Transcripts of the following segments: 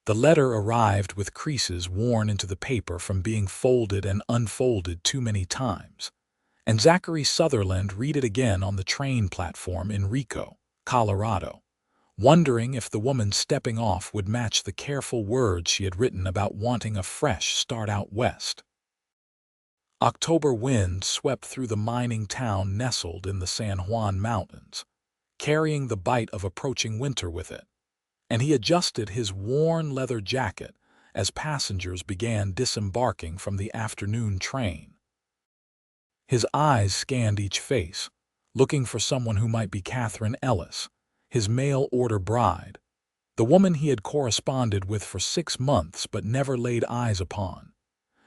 The letter arrived with creases worn into the paper from being folded and unfolded too many times, and Zachary Sutherland read it again on the train platform in Rico, Colorado, wondering if the woman stepping off would match the careful words she had written about wanting a fresh start out west. October wind swept through the mining town nestled in the San Juan Mountains, carrying the bite of approaching winter with it, and he adjusted his worn leather jacket as passengers began disembarking from the afternoon train. His eyes scanned each face, looking for someone who might be Catherine Ellis, his mail-order bride, the woman he had corresponded with for 6 months but never laid eyes upon.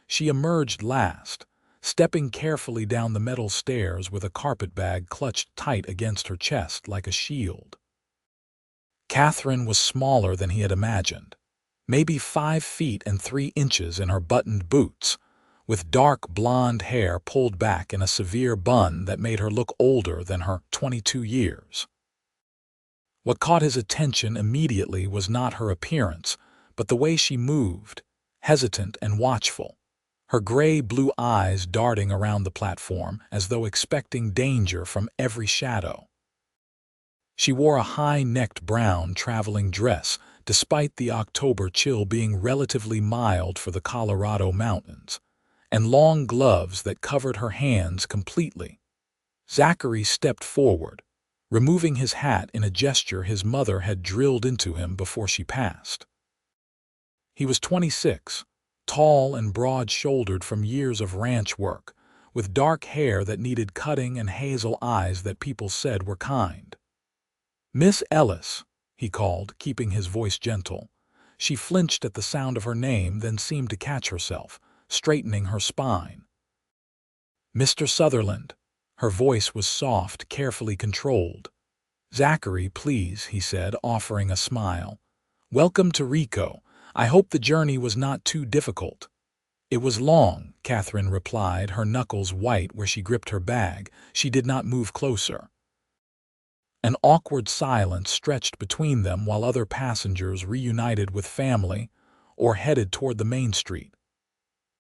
She emerged last, stepping carefully down the metal stairs with a carpetbag clutched tight against her chest like a shield. Catherine was smaller than he had imagined, maybe 5 feet and 3 inches in her buttoned boots, with dark blonde hair pulled back in a severe bun that made her look older than her 22 years. What caught his attention immediately was not her appearance, but the way she moved, hesitant and watchful, her gray-blue eyes darting around the platform as though expecting danger from every shadow. She wore a high-necked brown traveling dress, despite the October chill being relatively mild for the Colorado mountains, and long gloves that covered her hands completely. Zachary stepped forward, removing his hat in a gesture his mother had drilled into him before she passed. He was 26, tall and broad-shouldered from years of ranch work, with dark hair that needed cutting and hazel eyes that people said were kind. "Miss Ellis," he called, keeping his voice gentle. She flinched at the sound of her name, then seemed to catch herself, straightening her spine. "Mr. Sutherland." Her voice was soft, carefully controlled. "Zachary, please," he said, offering a smile. "Welcome to Rico. I hope the journey was not too difficult." "It was long," Catherine replied, her knuckles white where she gripped her bag. She did not move closer. An awkward silence stretched between them while other passengers reunited with family or headed toward the main street.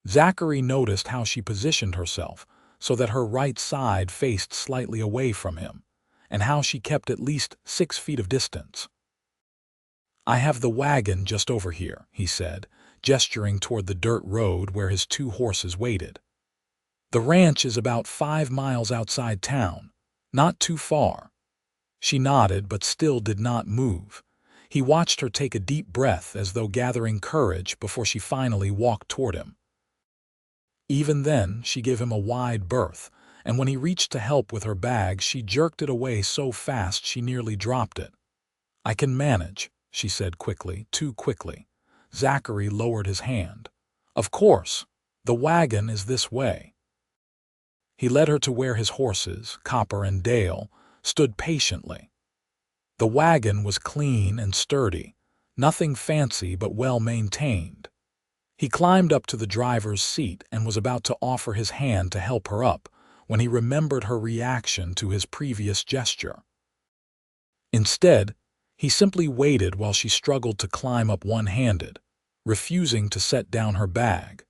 Zachary noticed how she positioned herself so that her right side faced slightly away from him, and how she kept at least 6 feet of distance. "I have the wagon just over here," he said, gesturing toward the dirt road where his 2 horses waited. "The ranch is about 5 miles outside town, not too far." She nodded but still did not move. He watched her take a deep breath as though gathering courage before she finally walked toward him. Even then, she gave him a wide berth, and when he reached to help with her bag, she jerked it away so fast she nearly dropped it. "I can manage," she said quickly, too quickly. Zachary lowered his hand. "Of course, the wagon is this way." He led her to where his horses, Copper and Dale, stood patiently. The wagon was clean and sturdy, nothing fancy but well-maintained. He climbed up to the driver's seat and was about to offer his hand to help her up when he remembered her reaction to his previous gesture. Instead, he simply waited while she struggled to climb up one-handed, refusing to set down her bag.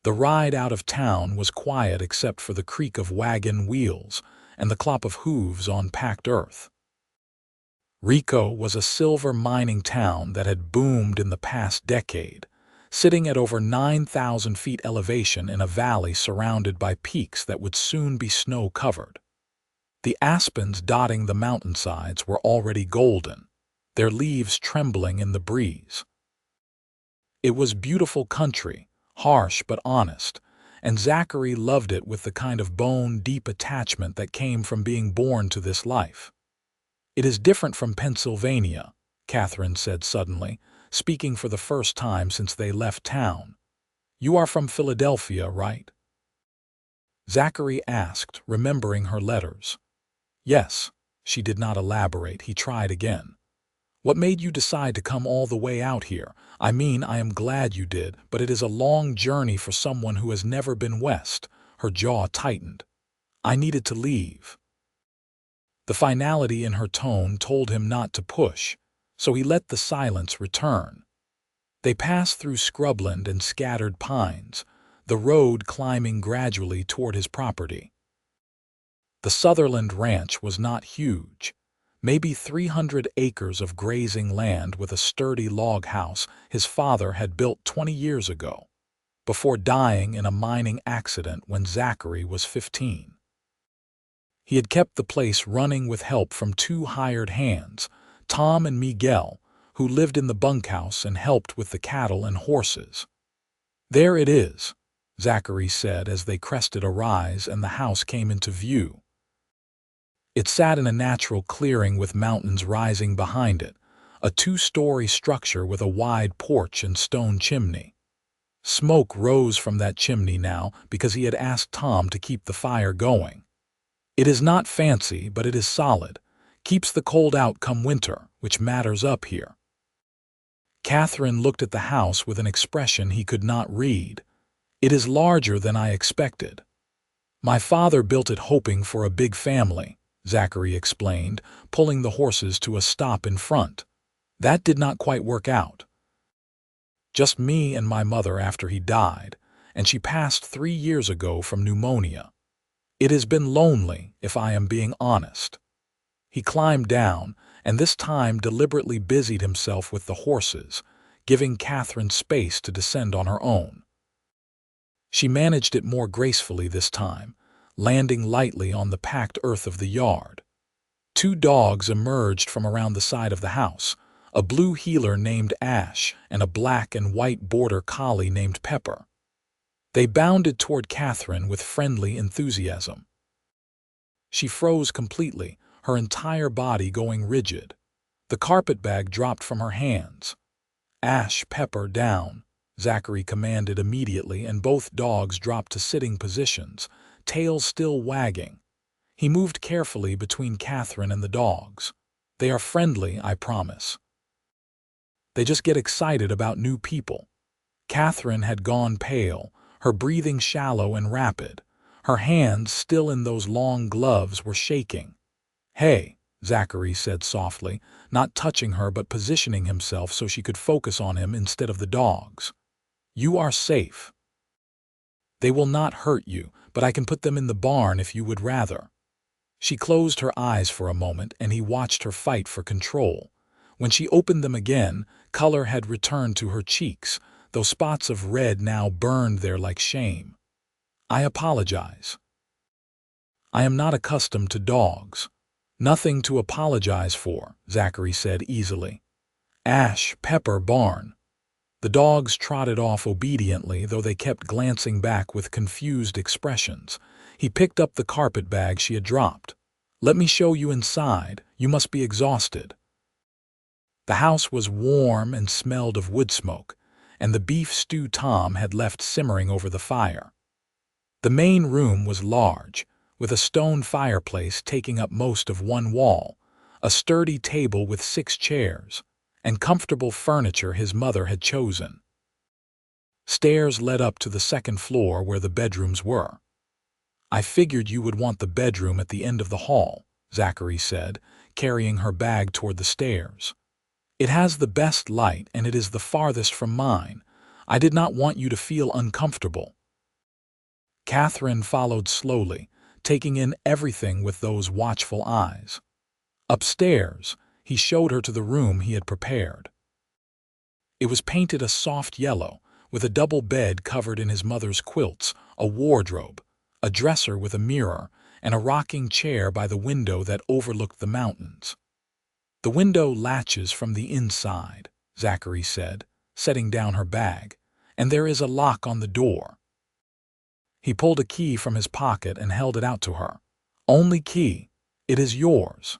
The ride out of town was quiet except for the creak of wagon wheels and the clop of hooves on packed earth. Rico was a silver mining town that had boomed in the past decade, sitting at over 9,000 feet elevation in a valley surrounded by peaks that would soon be snow-covered. The aspens dotting the mountainsides were already golden, their leaves trembling in the breeze. It was beautiful country, harsh but honest, and Zachary loved it with the kind of bone-deep attachment that came from being born to this life. "It is different from Pennsylvania," Catherine said suddenly, speaking for the first time since they left town. "You are from Philadelphia, right?" Zachary asked, remembering her letters. "Yes." She did not elaborate. He tried again. "What made you decide to come all the way out here? I mean, I am glad you did, but it is a long journey for someone who has never been west." Her jaw tightened. "I needed to leave." The finality in her tone told him not to push, so he let the silence return. They passed through scrubland and scattered pines, the road climbing gradually toward his property. The Sutherland ranch was not huge, maybe 300 acres of grazing land with a sturdy log house his father had built 20 years ago, before dying in a mining accident when Zachary was 15. He had kept the place running with help from 2 hired hands, Tom and Miguel, who lived in the bunkhouse and helped with the cattle and horses. "There it is," Zachary said as they crested a rise and the house came into view. It sat in a natural clearing with mountains rising behind it, a 2-story structure with a wide porch and stone chimney. Smoke rose from that chimney now because he had asked Tom to keep the fire going. "It is not fancy, but it is solid. Keeps the cold out come winter, which matters up here." Catherine looked at the house with an expression he could not read. "It is larger than I expected." "My father built it hoping for a big family," Zachary explained, pulling the horses to a stop in front. "That did not quite work out. Just me and my mother after he died, and she passed 3 years ago from pneumonia. It has been lonely, if I am being honest." He climbed down, and this time deliberately busied himself with the horses, giving Catherine space to descend on her own. She managed it more gracefully this time, landing lightly on the packed earth of the yard. 2 dogs emerged from around the side of the house, a blue heeler named Ash and a black and white border collie named Pepper. They bounded toward Catherine with friendly enthusiasm. She froze completely, her entire body going rigid. The carpetbag dropped from her hands. "Ash, Pepper, down," Zachary commanded immediately, and both dogs dropped to sitting positions, tails still wagging. He moved carefully between Catherine and the dogs. "They are friendly, I promise. They just get excited about new people." Catherine had gone pale, her breathing shallow and rapid. Her hands, still in those long gloves, were shaking. "Hey," Zachary said softly, not touching her but positioning himself so she could focus on him instead of the dogs. "You are safe. They will not hurt you, but I can put them in the barn if you would rather." She closed her eyes for a moment and he watched her fight for control. When she opened them again, color had returned to her cheeks, though spots of red now burned there like shame. "I apologize. I am not accustomed to dogs." "Nothing to apologize for," Zachary said easily. "Ash, Pepper, barn." The dogs trotted off obediently, though they kept glancing back with confused expressions. He picked up the carpetbag she had dropped. "Let me show you inside. You must be exhausted." The house was warm and smelled of wood smoke, and the beef stew Tom had left simmering over the fire. The main room was large, with a stone fireplace taking up most of one wall, a sturdy table with 6 chairs, and comfortable furniture his mother had chosen. Stairs led up to the 2nd floor where the bedrooms were. "I figured you would want the bedroom at the end of the hall," Zachary said, carrying her bag toward the stairs. "It has the best light and it is the farthest from mine. I did not want you to feel uncomfortable." Catherine followed slowly, taking in everything with those watchful eyes. Upstairs, he showed her to the room he had prepared. It was painted a soft yellow, with a double bed covered in his mother's quilts, a wardrobe, a dresser with a mirror, and a rocking chair by the window that overlooked the mountains. "The window latches from the inside," Zachary said, setting down her bag, "and there is a lock on the door." He pulled a key from his pocket and held it out to her. "Only key. It is yours."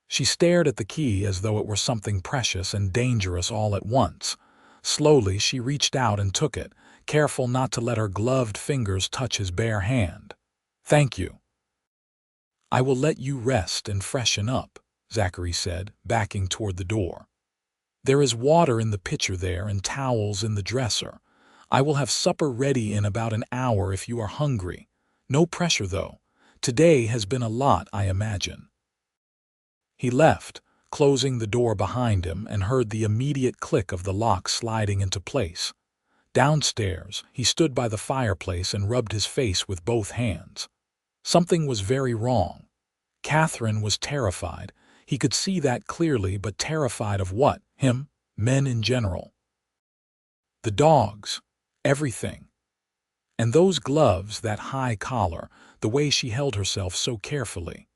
She stared at the key as though it were something precious and dangerous all at once. Slowly she reached out and took it, careful not to let her gloved fingers touch his bare hand. "Thank you. I will let you rest and freshen up," Zachary said, backing toward the door. "There is water in the pitcher there and towels in the dresser. I will have supper ready in about an hour if you are hungry. No pressure, though. Today has been a lot, I imagine." He left, closing the door behind him, and heard the immediate click of the lock sliding into place. Downstairs, he stood by the fireplace and rubbed his face with both hands. Something was very wrong. Catherine was terrified. He could see that clearly, but terrified of what? Him? Men in general. The dogs. Everything. And those gloves, that high collar, the way she held herself so carefully.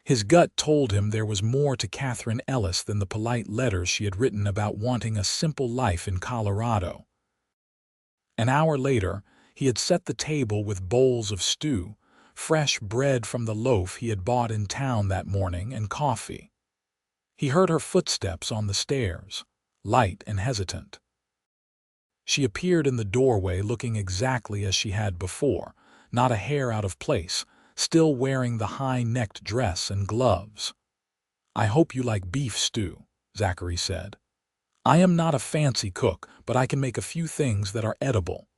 His gut told him there was more to Catherine Ellis than the polite letters she had written about wanting a simple life in Colorado. An hour later, he had set the table with bowls of stew, fresh bread from the loaf he had bought in town that morning, and coffee. He heard her footsteps on the stairs, light and hesitant. She appeared in the doorway looking exactly as she had before, not a hair out of place, still wearing the high-necked dress and gloves. "I hope you like beef stew," Zachary said. "I am not a fancy cook, but I can make a few things that are edible."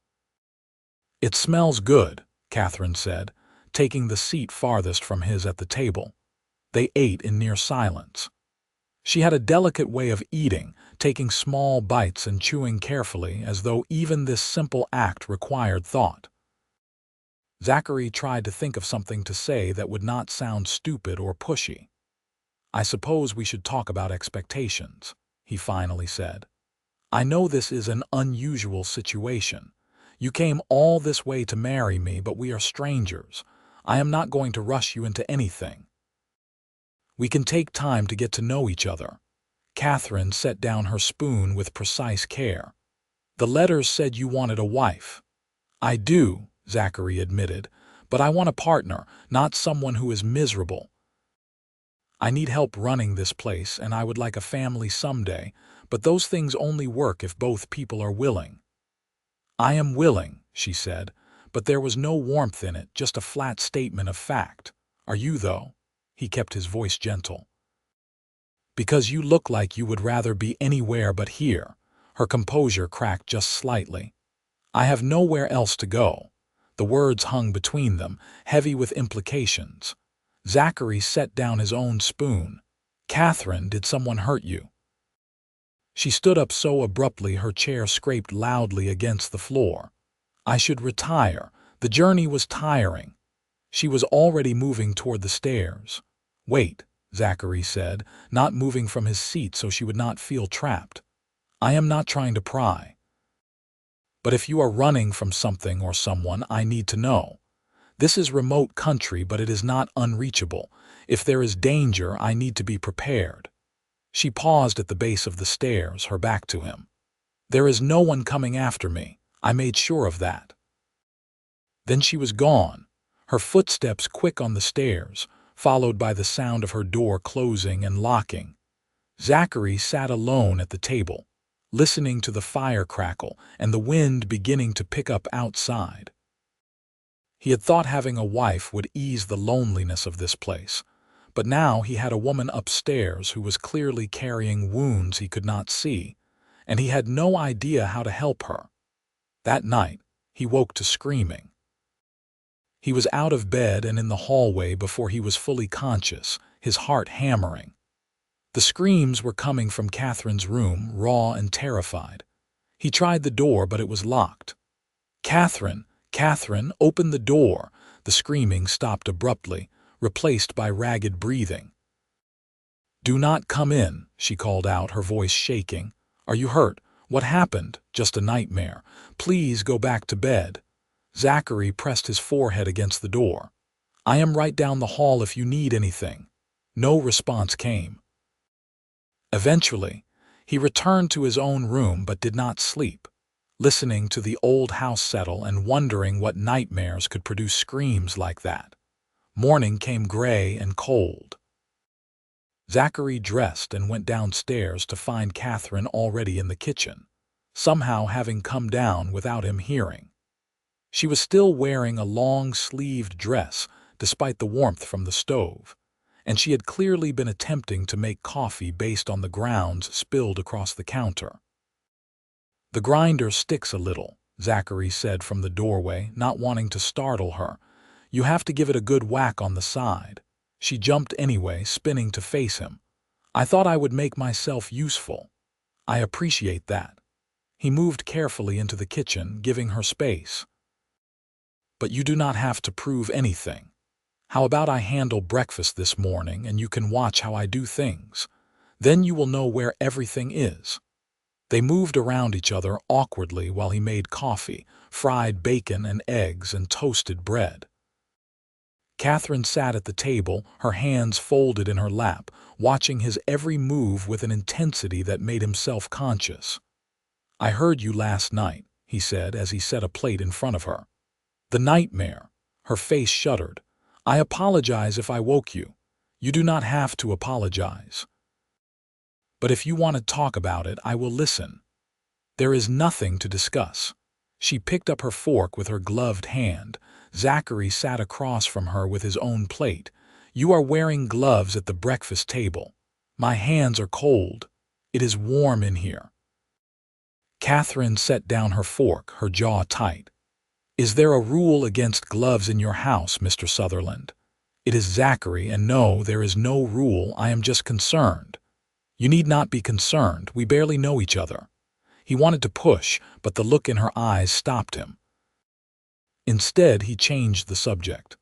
"It smells good," Catherine said, taking the seat farthest from his at the table. They ate in near silence. She had a delicate way of eating, taking small bites and chewing carefully, as though even this simple act required thought. Zachary tried to think of something to say that would not sound stupid or pushy. "I suppose we should talk about expectations," he finally said. "I know this is an unusual situation. You came all this way to marry me, but we are strangers. I am not going to rush you into anything. We can take time to get to know each other." Catherine set down her spoon with precise care. "The letters said you wanted a wife." "I do," Zachary admitted, "but I want a partner, not someone who is miserable. I need help running this place, and I would like a family someday, but those things only work if both people are willing." "I am willing," she said, but there was no warmth in it, just a flat statement of fact. "Are you, though?" He kept his voice gentle. "Because you look like you would rather be anywhere but here." Her composure cracked just slightly. "I have nowhere else to go." The words hung between them, heavy with implications. Zachary set down his own spoon. "Catherine, did someone hurt you?" She stood up so abruptly her chair scraped loudly against the floor. "I should retire. The journey was tiring." She was already moving toward the stairs. "Wait," Zachary said, not moving from his seat so she would not feel trapped. "I am not trying to pry. But if you are running from something or someone, I need to know. This is remote country, but it is not unreachable. If there is danger, I need to be prepared." She paused at the base of the stairs, her back to him. "There is no one coming after me. I made sure of that." Then she was gone, her footsteps quick on the stairs, followed by the sound of her door closing and locking. Zachary sat alone at the table, listening to the fire crackle and the wind beginning to pick up outside. He had thought having a wife would ease the loneliness of this place, but now he had a woman upstairs who was clearly carrying wounds he could not see, and he had no idea how to help her. That night, he woke to screaming. He was out of bed and in the hallway before he was fully conscious, his heart hammering. The screams were coming from Catherine's room, raw and terrified. He tried the door, but it was locked. "Catherine, Catherine, open the door!" The screaming stopped abruptly, replaced by ragged breathing. "Do not come in," she called out, her voice shaking. "Are you hurt? What happened? Just a nightmare. Please go back to bed." Zachary pressed his forehead against the door. "I am right down the hall if you need anything." No response came. Eventually, he returned to his own room but did not sleep, listening to the old house settle and wondering what nightmares could produce screams like that. Morning came gray and cold. Zachary dressed and went downstairs to find Catherine already in the kitchen, somehow having come down without him hearing. She was still wearing a long-sleeved dress despite the warmth from the stove, and she had clearly been attempting to make coffee based on the grounds spilled across the counter. "The grinder sticks a little," Zachary said from the doorway, not wanting to startle her. "You have to give it a good whack on the side." She jumped anyway, spinning to face him. I thought I would make myself useful. I appreciate that. He moved carefully into the kitchen, giving her space. But you do not have to prove anything. How about I handle breakfast this morning and you can watch how I do things? Then you will know where everything is. They moved around each other awkwardly while he made coffee, fried bacon and eggs, and toasted bread. Catherine sat at the table, her hands folded in her lap, watching his every move with an intensity that made him self-conscious. "I heard you last night," he said as he set a plate in front of her. "The nightmare." Her face shuddered. "I apologize if I woke you. You do not have to apologize. But if you want to talk about it, I will listen." "There is nothing to discuss." She picked up her fork with her gloved hand. Zachary sat across from her with his own plate. "You are wearing gloves at the breakfast table. My hands are cold. It is warm in here." Catherine set down her fork, her jaw tight. "Is there a rule against gloves in your house, Mr. Sutherland?" "It is Zachary, and no, there is no rule. I am just concerned." "You need not be concerned. We barely know each other." He wanted to push, but the look in her eyes stopped him. Instead, he changed the subject.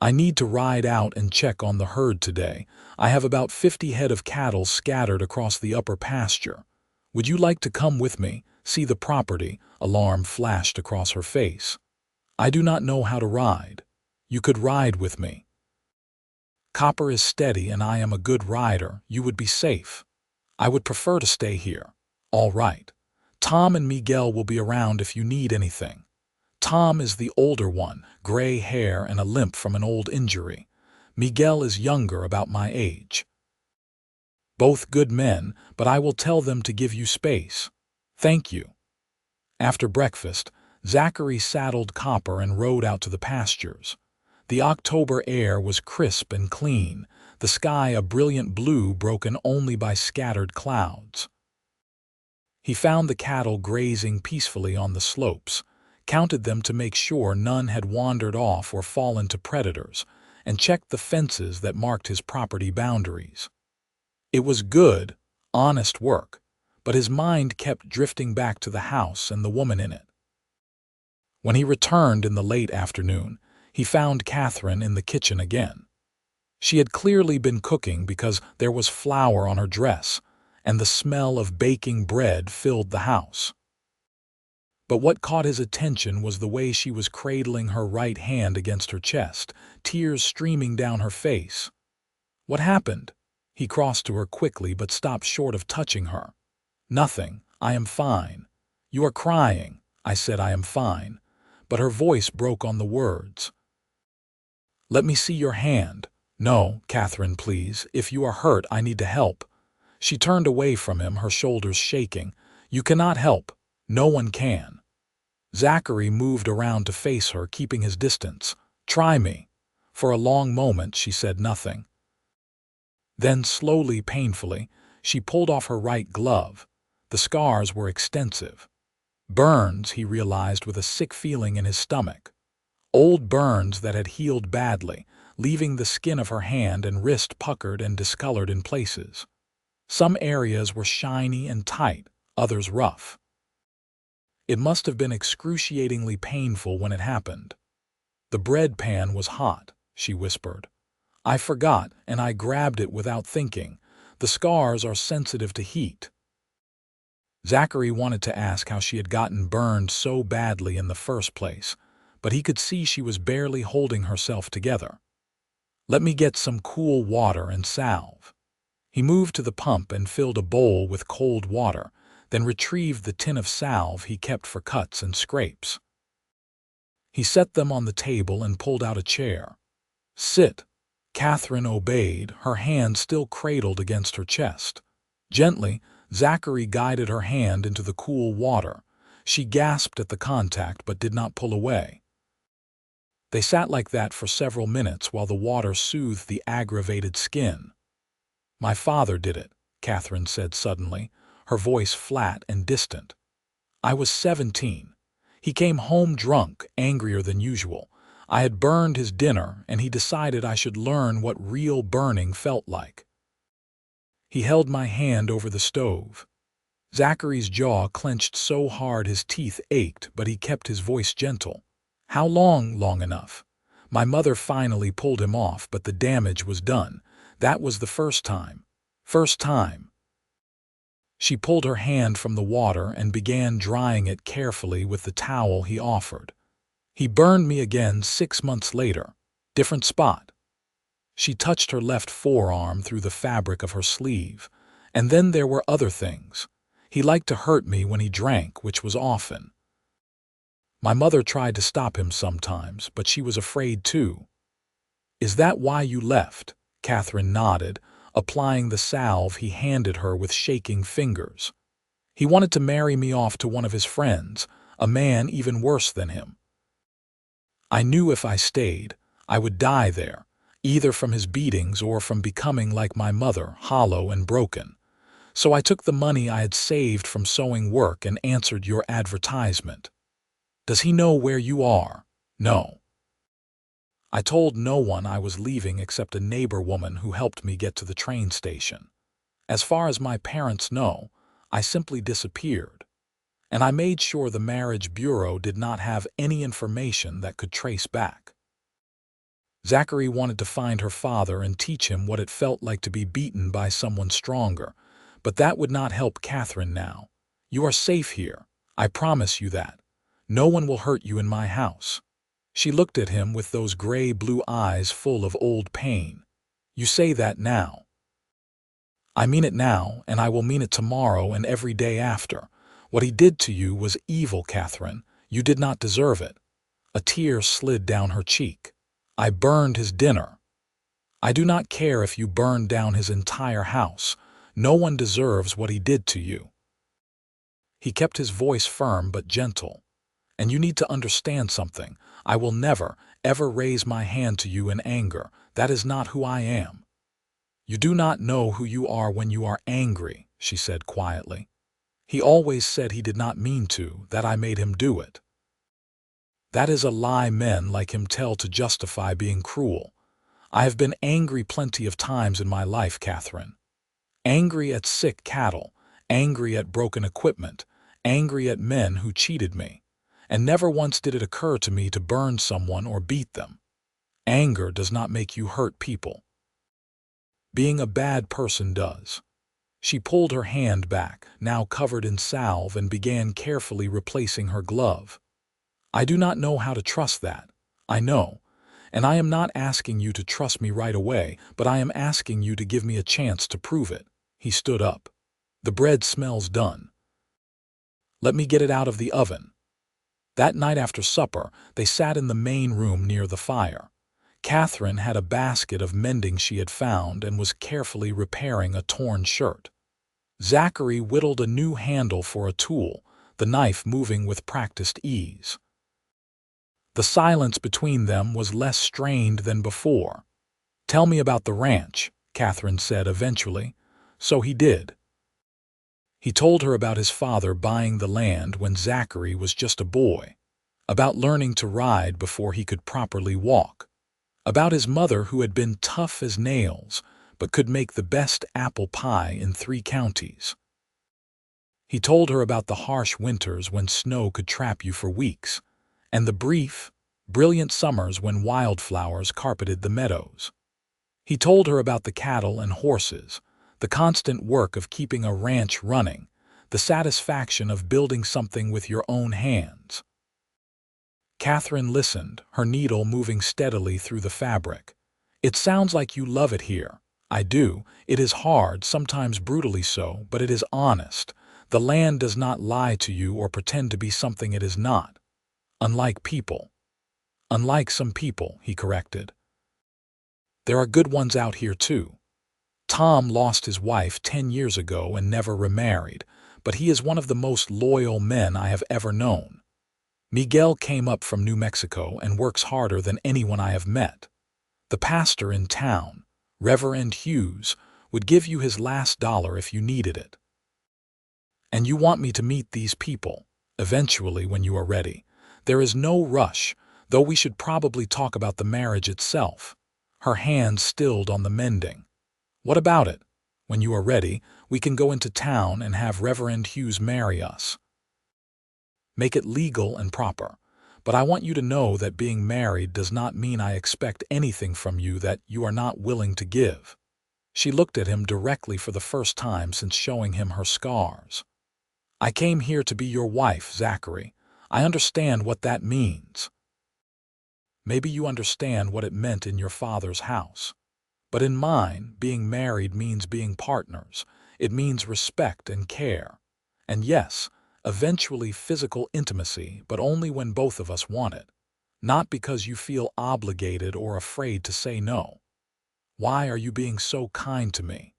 "I need to ride out and check on the herd today. I have about 50 head of cattle scattered across the upper pasture. Would you like to come with me, see the property?" Alarm flashed across her face. "I do not know how to ride. You could ride with me." "Copper is steady and I am a good rider. You would be safe." "I would prefer to stay here." "All right. Tom and Miguel will be around if you need anything." Tom is the older one, gray hair and a limp from an old injury. Miguel is younger, about my age. Both good men, but I will tell them to give you space. Thank you. After breakfast, Zachary saddled Copper and rode out to the pastures. The October air was crisp and clean, the sky a brilliant blue broken only by scattered clouds. He found the cattle grazing peacefully on the slopes, counted them to make sure none had wandered off or fallen to predators, and checked the fences that marked his property boundaries. It was good, honest work, but his mind kept drifting back to the house and the woman in it. When he returned in the late afternoon, he found Catherine in the kitchen again. She had clearly been cooking because there was flour on her dress, and the smell of baking bread filled the house. But what caught his attention was the way she was cradling her right hand against her chest, tears streaming down her face. "What happened?" He crossed to her quickly but stopped short of touching her. "Nothing. I am fine." "You are crying." I said I am fine, but her voice broke on the words. "Let me see your hand." "No, Catherine, please. If you are hurt, I need to help." She turned away from him, her shoulders shaking. "You cannot help. No one can." Zachary moved around to face her, keeping his distance. "Try me." For a long moment she said nothing. Then slowly, painfully, she pulled off her right glove. The scars were extensive. Burns, he realized with a sick feeling in his stomach. Old burns that had healed badly, leaving the skin of her hand and wrist puckered and discolored in places. Some areas were shiny and tight, others rough. It must have been excruciatingly painful when it happened. "The bread pan was hot," she whispered. "I forgot, and I grabbed it without thinking. The scars are sensitive to heat." Zachary wanted to ask how she had gotten burned so badly in the first place, but he could see she was barely holding herself together. "Let me get some cool water and salve." He moved to the pump and filled a bowl with cold water, then retrieved the tin of salve he kept for cuts and scrapes. He set them on the table and pulled out a chair. "Sit." Catherine obeyed, her hand still cradled against her chest. Gently, Zachary guided her hand into the cool water. She gasped at the contact but did not pull away. They sat like that for several minutes while the water soothed the aggravated skin. "My father did it," Catherine said suddenly, her voice flat and distant. "I was 17. He came home drunk, angrier than usual. I had burned his dinner, and he decided I should learn what real burning felt like. He held my hand over the stove. Zachary's jaw clenched so hard his teeth ached, but he kept his voice gentle. How long? Long enough. My mother finally pulled him off, but the damage was done. That was the first time. First time. She pulled her hand from the water and began drying it carefully with the towel he offered. He burned me again 6 months later. Different spot. She touched her left forearm through the fabric of her sleeve. And then there were other things. He liked to hurt me when he drank, which was often. My mother tried to stop him sometimes, but she was afraid too. Is that why you left? Catherine nodded, applying the salve he handed her with shaking fingers. He wanted to marry me off to one of his friends, a man even worse than him. I knew if I stayed, I would die there, either from his beatings or from becoming like my mother, hollow and broken. So I took the money I had saved from sewing work and answered your advertisement. Does he know where you are? No. I told no one I was leaving except a neighbor woman who helped me get to the train station. As far as my parents know, I simply disappeared. And I made sure the marriage bureau did not have any information that could trace back. Zachary wanted to find her father and teach him what it felt like to be beaten by someone stronger, but that would not help Catherine now. You are safe here. I promise you that. No one will hurt you in my house. She looked at him with those gray-blue eyes full of old pain. You say that now. I mean it now, and I will mean it tomorrow and every day after. What he did to you was evil, Catherine. You did not deserve it. A tear slid down her cheek. I burned his dinner. I do not care if you burned down his entire house. No one deserves what he did to you. He kept his voice firm but gentle. And you need to understand something. I will never, ever raise my hand to you in anger. That is not who I am. You do not know who you are when you are angry, she said quietly. He always said he did not mean to, that I made him do it. That is a lie men like him tell to justify being cruel. I have been angry plenty of times in my life, Catherine. Angry at sick cattle, angry at broken equipment, angry at men who cheated me. And never once did it occur to me to burn someone or beat them. Anger does not make you hurt people. Being a bad person does. She pulled her hand back, now covered in salve, and began carefully replacing her glove. I do not know how to trust that. I know. And I am not asking you to trust me right away, but I am asking you to give me a chance to prove it. He stood up. The bread smells done. Let me get it out of the oven. That night after supper, they sat in the main room near the fire. Catherine had a basket of mending she had found and was carefully repairing a torn shirt. Zachary whittled a new handle for a tool, the knife moving with practiced ease. The silence between them was less strained than before. Tell me about the ranch, Catherine said eventually. So he did. He told her about his father buying the land when Zachary was just a boy, about learning to ride before he could properly walk, about his mother who had been tough as nails but could make the best apple pie in 3 counties. He told her about the harsh winters when snow could trap you for weeks, and the brief, brilliant summers when wildflowers carpeted the meadows. He told her about the cattle and horses, the constant work of keeping a ranch running, the satisfaction of building something with your own hands. Catherine listened, her needle moving steadily through the fabric. It sounds like you love it here. I do. It is hard, sometimes brutally so, but it is honest. The land does not lie to you or pretend to be something it is not. Unlike people. Unlike some people, he corrected. There are good ones out here too. Tom lost his wife 10 years ago and never remarried, but he is one of the most loyal men I have ever known. Miguel came up from New Mexico and works harder than anyone I have met. The pastor in town, Reverend Hughes, would give you his last dollar if you needed it. And you want me to meet these people, eventually when you are ready. There is no rush, though we should probably talk about the marriage itself. Her hand stilled on the mending. What about it? When you are ready, we can go into town and have Reverend Hughes marry us. Make it legal and proper. But I want you to know that being married does not mean I expect anything from you that you are not willing to give." She looked at him directly for the first time since showing him her scars. "I came here to be your wife, Zachary. I understand what that means. Maybe you understand what it meant in your father's house. But in mine, being married means being partners. It means respect and care. And yes, eventually physical intimacy, but only when both of us want it. Not because you feel obligated or afraid to say no. Why are you being so kind to me?"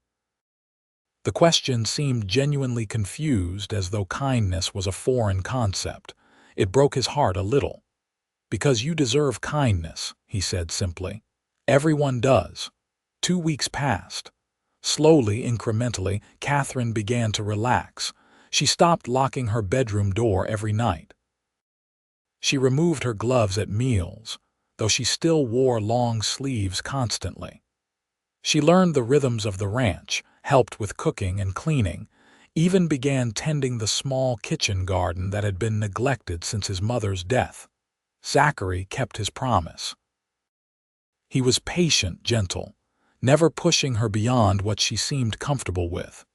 The question seemed genuinely confused, as though kindness was a foreign concept. It broke his heart a little. "Because you deserve kindness," he said simply. "Everyone does." 2 weeks passed. Slowly, incrementally, Catherine began to relax. She stopped locking her bedroom door every night. She removed her gloves at meals, though she still wore long sleeves constantly. She learned the rhythms of the ranch, helped with cooking and cleaning, even began tending the small kitchen garden that had been neglected since his mother's death. Zachary kept his promise. He was patient, gentle, never pushing her beyond what she seemed comfortable with.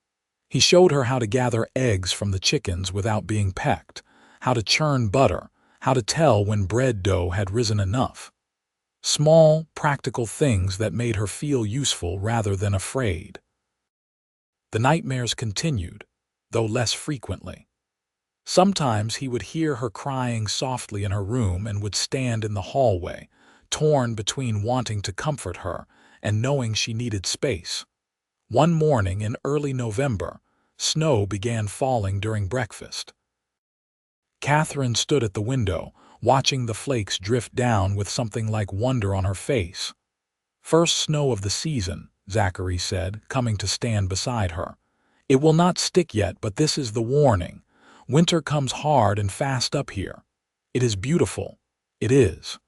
He showed her how to gather eggs from the chickens without being pecked, how to churn butter, how to tell when bread dough had risen enough. Small, practical things that made her feel useful rather than afraid. The nightmares continued, though less frequently. Sometimes he would hear her crying softly in her room and would stand in the hallway, torn between wanting to comfort her and knowing she needed space. One morning in early November, snow began falling during breakfast. Catherine stood at the window, watching the flakes drift down with something like wonder on her face. "First snow of the season," Zachary said, coming to stand beside her. "It will not stick yet, but this is the warning. Winter comes hard and fast up here. It is beautiful. It is.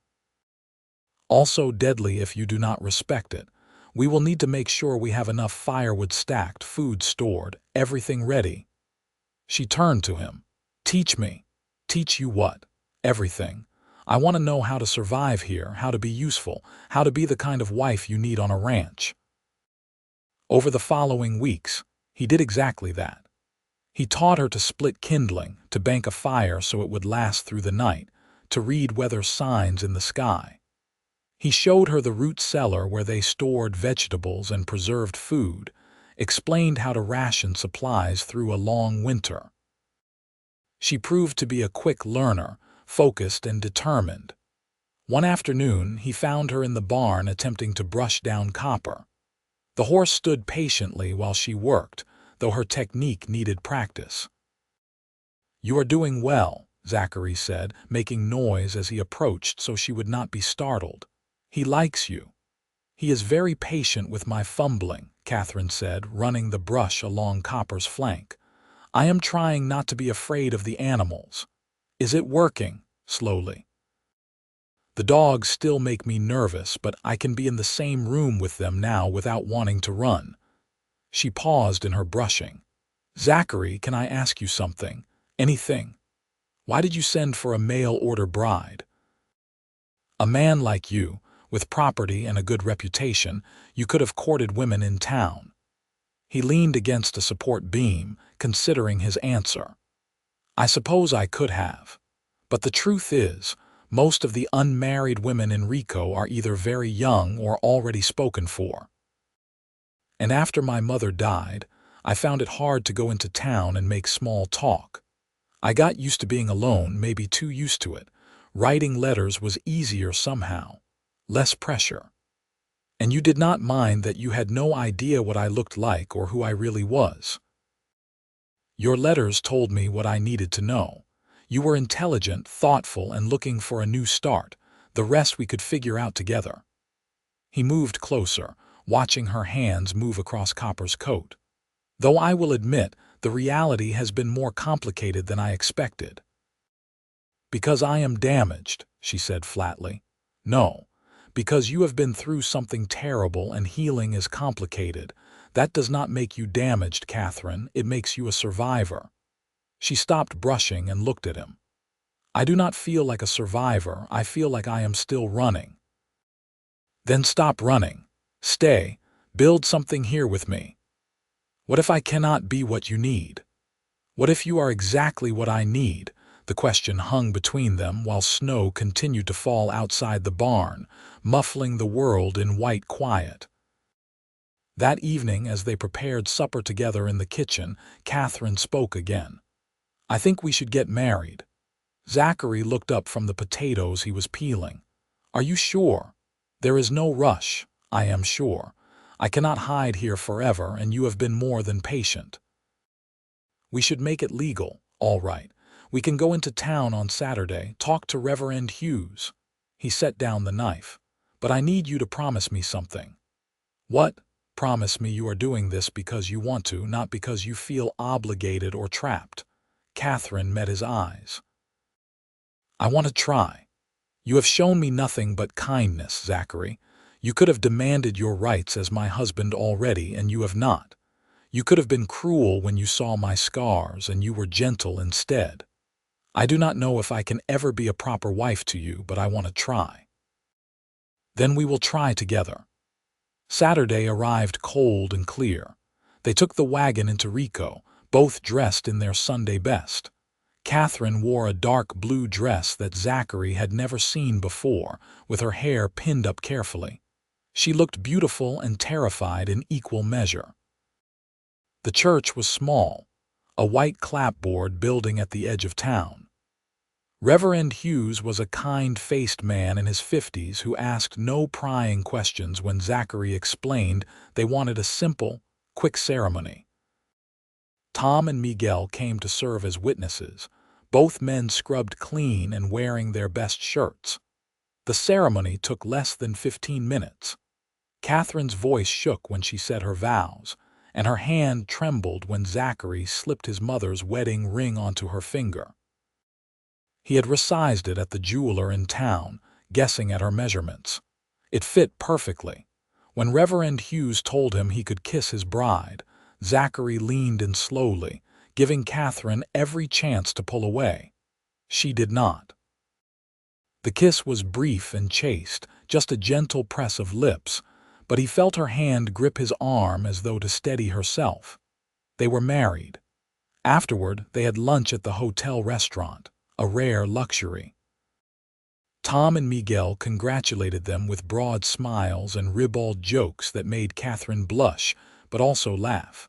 Also deadly if you do not respect it. We will need to make sure we have enough firewood stacked, food stored, everything ready." She turned to him. "Teach me." "Teach you what?" "Everything. I want to know how to survive here, how to be useful, how to be the kind of wife you need on a ranch." Over the following weeks, he did exactly that. He taught her to split kindling, to bank a fire so it would last through the night, to read weather signs in the sky. He showed her the root cellar where they stored vegetables and preserved food, explained how to ration supplies through a long winter. She proved to be a quick learner, focused and determined. One afternoon, he found her in the barn attempting to brush down copper. The horse stood patiently while she worked, though her technique needed practice. "You are doing well," Zachary said, making noise as he approached so she would not be startled. "He likes you." "He is very patient with my fumbling," Catherine said, running the brush along Copper's flank. "I am trying not to be afraid of the animals." "Is it working?" Slowly. "The dogs still make me nervous, but I can be in the same room with them now without wanting to run." She paused in her brushing. "Zachary, can I ask you something? Anything? Why did you send for a mail-order bride? A man like you, with property and a good reputation, you could have courted women in town." He leaned against a support beam, considering his answer. "I suppose I could have. But the truth is, most of the unmarried women in Rico are either very young or already spoken for. And after my mother died, I found it hard to go into town and make small talk. I got used to being alone, maybe too used to it. Writing letters was easier somehow. Less pressure. And you did not mind that you had no idea what I looked like or who I really was. Your letters told me what I needed to know. You were intelligent, thoughtful, and looking for a new start. The rest we could figure out together." He moved closer, watching her hands move across Copper's coat. "Though I will admit, the reality has been more complicated than I expected." "Because I am damaged," she said flatly. "No, because you have been through something terrible and healing is complicated. That does not make you damaged, Catherine. It makes you a survivor." She stopped brushing and looked at him. "I do not feel like a survivor. I feel like I am still running." "Then stop running. Stay. Build something here with me. What if I cannot be what you need? What if you are exactly what I need?" The question hung between them while snow continued to fall outside the barn, muffling the world in white quiet. That evening, as they prepared supper together in the kitchen, Catherine spoke again. "I think we should get married." Zachary looked up from the potatoes he was peeling. "Are you sure?" "There is no rush, I am sure. I cannot hide here forever, and you have been more than patient. We should make it legal, all right. We can go into town on Saturday, talk to Reverend Hughes." He set down the knife. "But I need you to promise me something." "What?" "Promise me you are doing this because you want to, not because you feel obligated or trapped." Catherine met his eyes. "I want to try. You have shown me nothing but kindness, Zachary. You could have demanded your rights as my husband already, and you have not. You could have been cruel when you saw my scars, and you were gentle instead. I do not know if I can ever be a proper wife to you, but I want to try." "Then we will try together." Saturday arrived cold and clear. They took the wagon into Rico, both dressed in their Sunday best. Catherine wore a dark blue dress that Zachary had never seen before, with her hair pinned up carefully. She looked beautiful and terrified in equal measure. The church was small, a white clapboard building at the edge of town. Reverend Hughes was a kind-faced man in his 50s who asked no prying questions when Zachary explained they wanted a simple, quick ceremony. Tom and Miguel came to serve as witnesses, both men scrubbed clean and wearing their best shirts. The ceremony took less than 15 minutes. Catherine's voice shook when she said her vows, and her hand trembled when Zachary slipped his mother's wedding ring onto her finger. He had resized it at the jeweler in town, guessing at her measurements. It fit perfectly. When Reverend Hughes told him he could kiss his bride, Zachary leaned in slowly, giving Catherine every chance to pull away. She did not. The kiss was brief and chaste, just a gentle press of lips, but he felt her hand grip his arm as though to steady herself. They were married. Afterward, they had lunch at the hotel restaurant, a rare luxury. Tom and Miguel congratulated them with broad smiles and ribald jokes that made Catherine blush, but also laugh.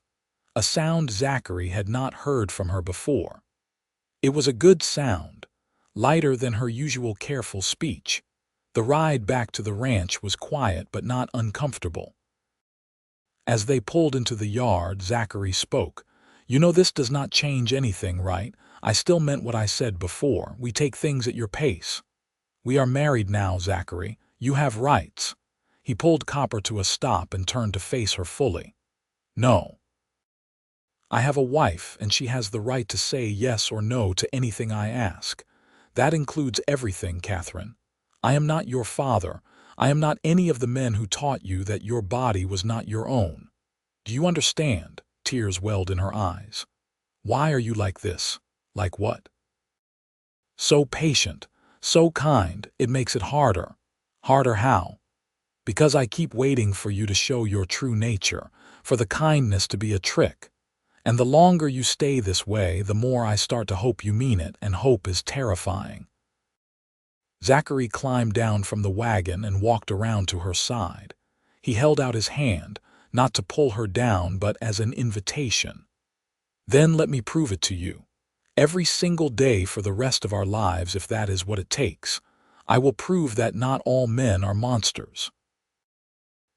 A sound Zachary had not heard from her before. It was a good sound, lighter than her usual careful speech. The ride back to the ranch was quiet but not uncomfortable. As they pulled into the yard, Zachary spoke. "You know this does not change anything, right? I still meant what I said before. We take things at your pace. We are married now, Zachary. You have rights." He pulled Copper to a stop and turned to face her fully. "No. I have a wife, and she has the right to say yes or no to anything I ask. That includes everything, Catherine. I am not your father. I am not any of the men who taught you that your body was not your own. Do you understand?" Tears welled in her eyes. "Why are you like this?" "Like what?" "So patient, so kind, it makes it harder." "Harder how?" "Because I keep waiting for you to show your true nature, for the kindness to be a trick. And the longer you stay this way, the more I start to hope you mean it, and hope is terrifying." Zachary climbed down from the wagon and walked around to her side. He held out his hand, not to pull her down, but as an invitation. "Then let me prove it to you. Every single day for the rest of our lives, if that is what it takes. I will prove that not all men are monsters."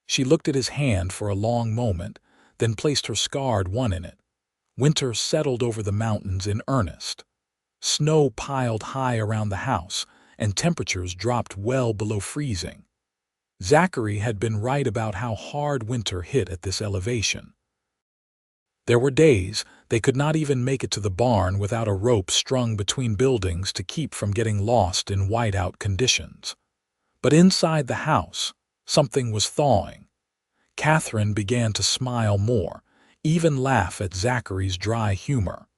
She looked at his hand for a long moment, then placed her scarred one in it. Winter settled over the mountains in earnest. Snow piled high around the house, and temperatures dropped well below freezing. Zachary had been right about how hard winter hit at this elevation. There were days they could not even make it to the barn without a rope strung between buildings to keep from getting lost in whiteout conditions. But inside the house, something was thawing. Catherine began to smile more, even laugh at Zachary's dry humor.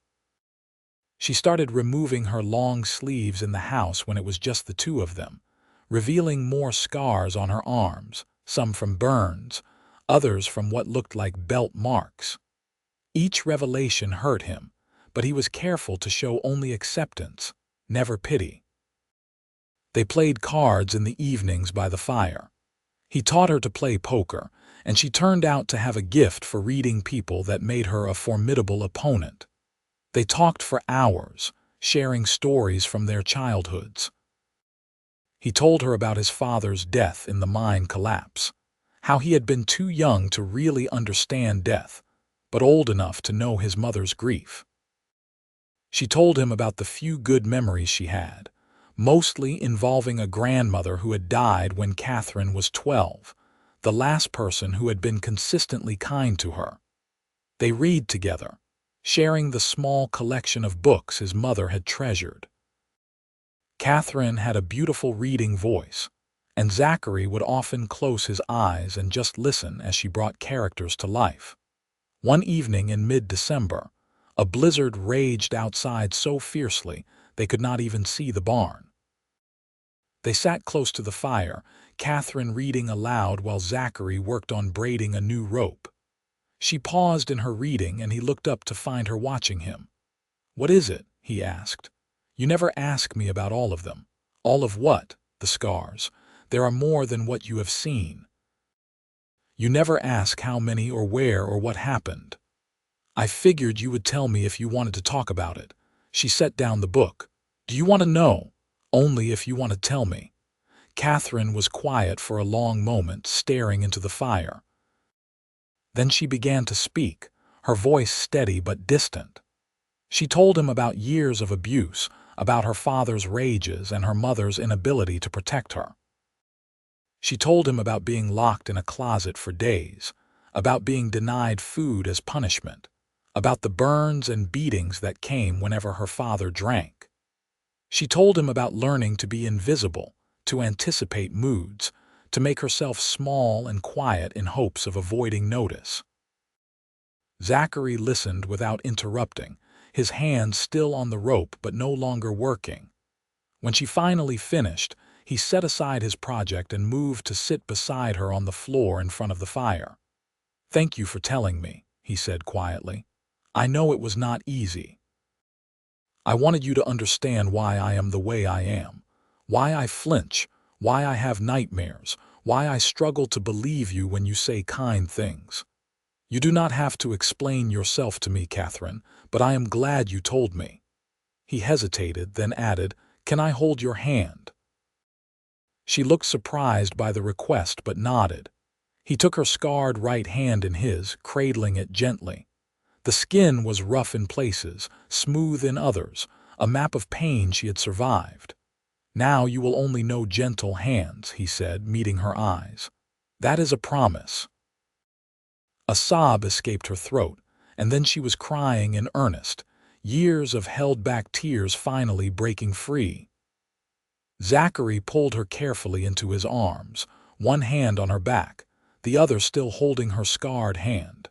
She started removing her long sleeves in the house when it was just the two of them, revealing more scars on her arms, some from burns, others from what looked like belt marks. Each revelation hurt him, but he was careful to show only acceptance, never pity. They played cards in the evenings by the fire. He taught her to play poker, and she turned out to have a gift for reading people that made her a formidable opponent. They talked for hours, sharing stories from their childhoods. He told her about his father's death in the mine collapse, how he had been too young to really understand death, but old enough to know his mother's grief. She told him about the few good memories she had, mostly involving a grandmother who had died when Catherine was 12, the last person who had been consistently kind to her. They read together, sharing the small collection of books his mother had treasured. Catherine had a beautiful reading voice, and Zachary would often close his eyes and just listen as she brought characters to life. One evening in mid-December, a blizzard raged outside so fiercely they could not even see the barn. They sat close to the fire, Catherine reading aloud while Zachary worked on braiding a new rope. She paused in her reading and he looked up to find her watching him. "What is it?" he asked. "You never ask me about all of them." "All of what?" "The scars. There are more than what you have seen. You never ask how many or where or what happened." "I figured you would tell me if you wanted to talk about it." She set down the book. "Do you want to know?" "Only if you want to tell me." Catherine was quiet for a long moment, staring into the fire. Then she began to speak, her voice steady but distant. She told him about years of abuse, about her father's rages and her mother's inability to protect her. She told him about being locked in a closet for days, about being denied food as punishment, about the burns and beatings that came whenever her father drank. She told him about learning to be invisible, to anticipate moods, to make herself small and quiet in hopes of avoiding notice. Zachary listened without interrupting, his hands still on the rope but no longer working. When she finally finished, he set aside his project and moved to sit beside her on the floor in front of the fire. "Thank you for telling me," he said quietly. "I know it was not easy. I wanted you to understand why I am the way I am, why I flinch, why I have nightmares, why I struggle to believe you when you say kind things. You do not have to explain yourself to me, Catherine, but I am glad you told me." He hesitated, then added, "Can I hold your hand?" She looked surprised by the request but nodded. He took her scarred right hand in his, cradling it gently. The skin was rough in places, smooth in others, a map of pain she had survived. "Now you will only know gentle hands," he said, meeting her eyes. "That is a promise." A sob escaped her throat, and then she was crying in earnest, years of held-back tears finally breaking free. Zachary pulled her carefully into his arms, one hand on her back, the other still holding her scarred hand.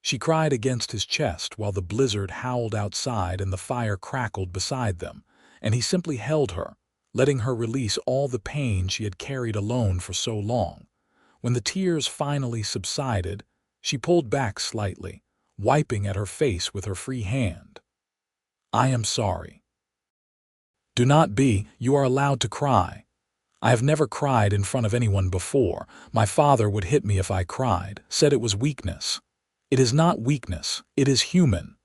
She cried against his chest while the blizzard howled outside and the fire crackled beside them, and he simply held her, letting her release all the pain she had carried alone for so long. When the tears finally subsided, she pulled back slightly, wiping at her face with her free hand. "I am sorry." "Do not be, you are allowed to cry." "I have never cried in front of anyone before. My father would hit me if I cried, said it was weakness." "It is not weakness, it is human."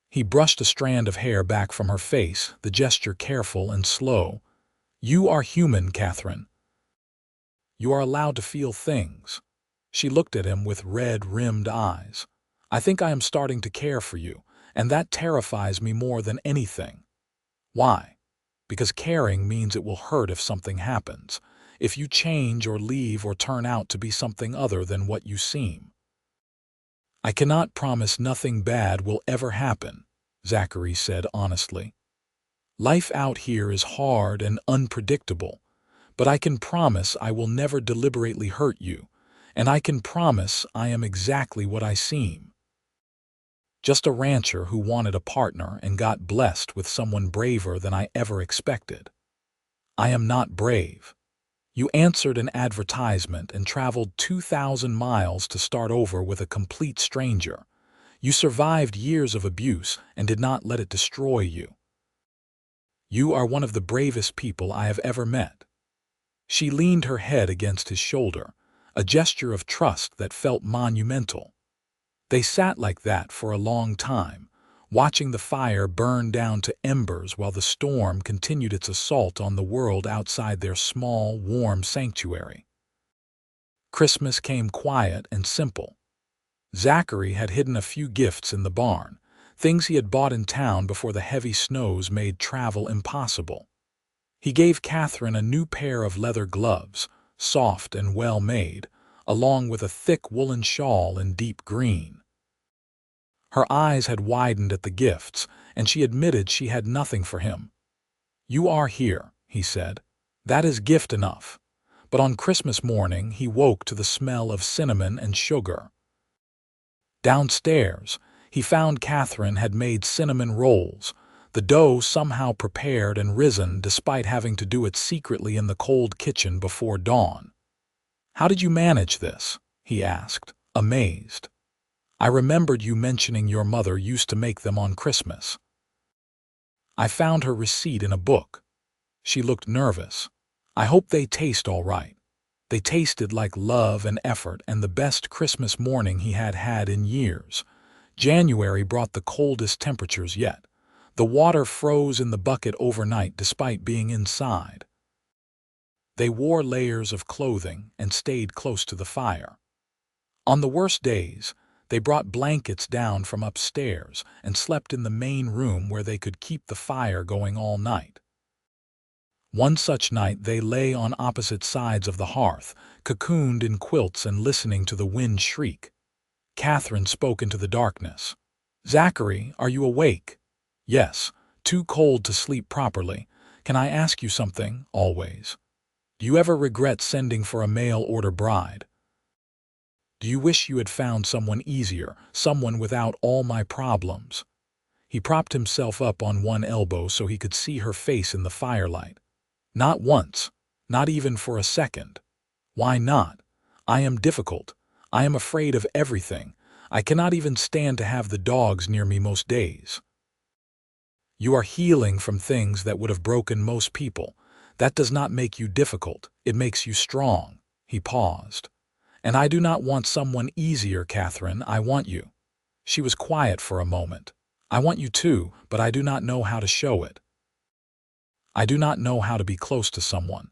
He brushed a strand of hair back from her face, the gesture careful and slow. "You are human, Catherine. You are allowed to feel things." She looked at him with red-rimmed eyes. "I think I am starting to care for you, and that terrifies me more than anything." "Why?" "Because caring means it will hurt if something happens, if you change or leave or turn out to be something other than what you seem." "I cannot promise nothing bad will ever happen," Zachary said honestly. "Life out here is hard and unpredictable, but I can promise I will never deliberately hurt you, and I can promise I am exactly what I seem. Just a rancher who wanted a partner and got blessed with someone braver than I ever expected. I am not brave. You answered an advertisement and traveled 2,000 miles to start over with a complete stranger. You survived years of abuse and did not let it destroy you. You are one of the bravest people I have ever met. She leaned her head against his shoulder, a gesture of trust that felt monumental. They sat like that for a long time, watching the fire burn down to embers while the storm continued its assault on the world outside their small, warm sanctuary. Christmas came quiet and simple. Zachary had hidden a few gifts in the barn, things he had bought in town before the heavy snows made travel impossible. He gave Catherine a new pair of leather gloves, soft and well-made, along with a thick woolen shawl in deep green. Her eyes had widened at the gifts, and she admitted she had nothing for him. "You are here," he said. "That is gift enough." But on Christmas morning he woke to the smell of cinnamon and sugar. Downstairs, he found Catherine had made cinnamon rolls, the dough somehow prepared and risen despite having to do it secretly in the cold kitchen before dawn. "How did you manage this?" he asked, amazed. "I remembered you mentioning your mother used to make them on Christmas." "I found her receipt in a book." She looked nervous. "I hope they taste all right." They tasted like love and effort and the best Christmas morning he had had in years. January brought the coldest temperatures yet. The water froze in the bucket overnight despite being inside. They wore layers of clothing and stayed close to the fire. On the worst days, they brought blankets down from upstairs and slept in the main room where they could keep the fire going all night. One such night they lay on opposite sides of the hearth, cocooned in quilts and listening to the wind shriek. Catherine spoke into the darkness. "Zachary, are you awake?" "Yes, too cold to sleep properly. Can I ask you something, always? Do you ever regret sending for a mail-order bride? Do you wish you had found someone easier, someone without all my problems?" He propped himself up on one elbow so he could see her face in the firelight. "Not once, not even for a second." "Why not? I am difficult. I am afraid of everything. I cannot even stand to have the dogs near me most days." "You are healing from things that would have broken most people. That does not make you difficult, it makes you strong." He paused. "And I do not want someone easier, Catherine, I want you." She was quiet for a moment. "I want you too, but I do not know how to show it. I do not know how to be close to someone."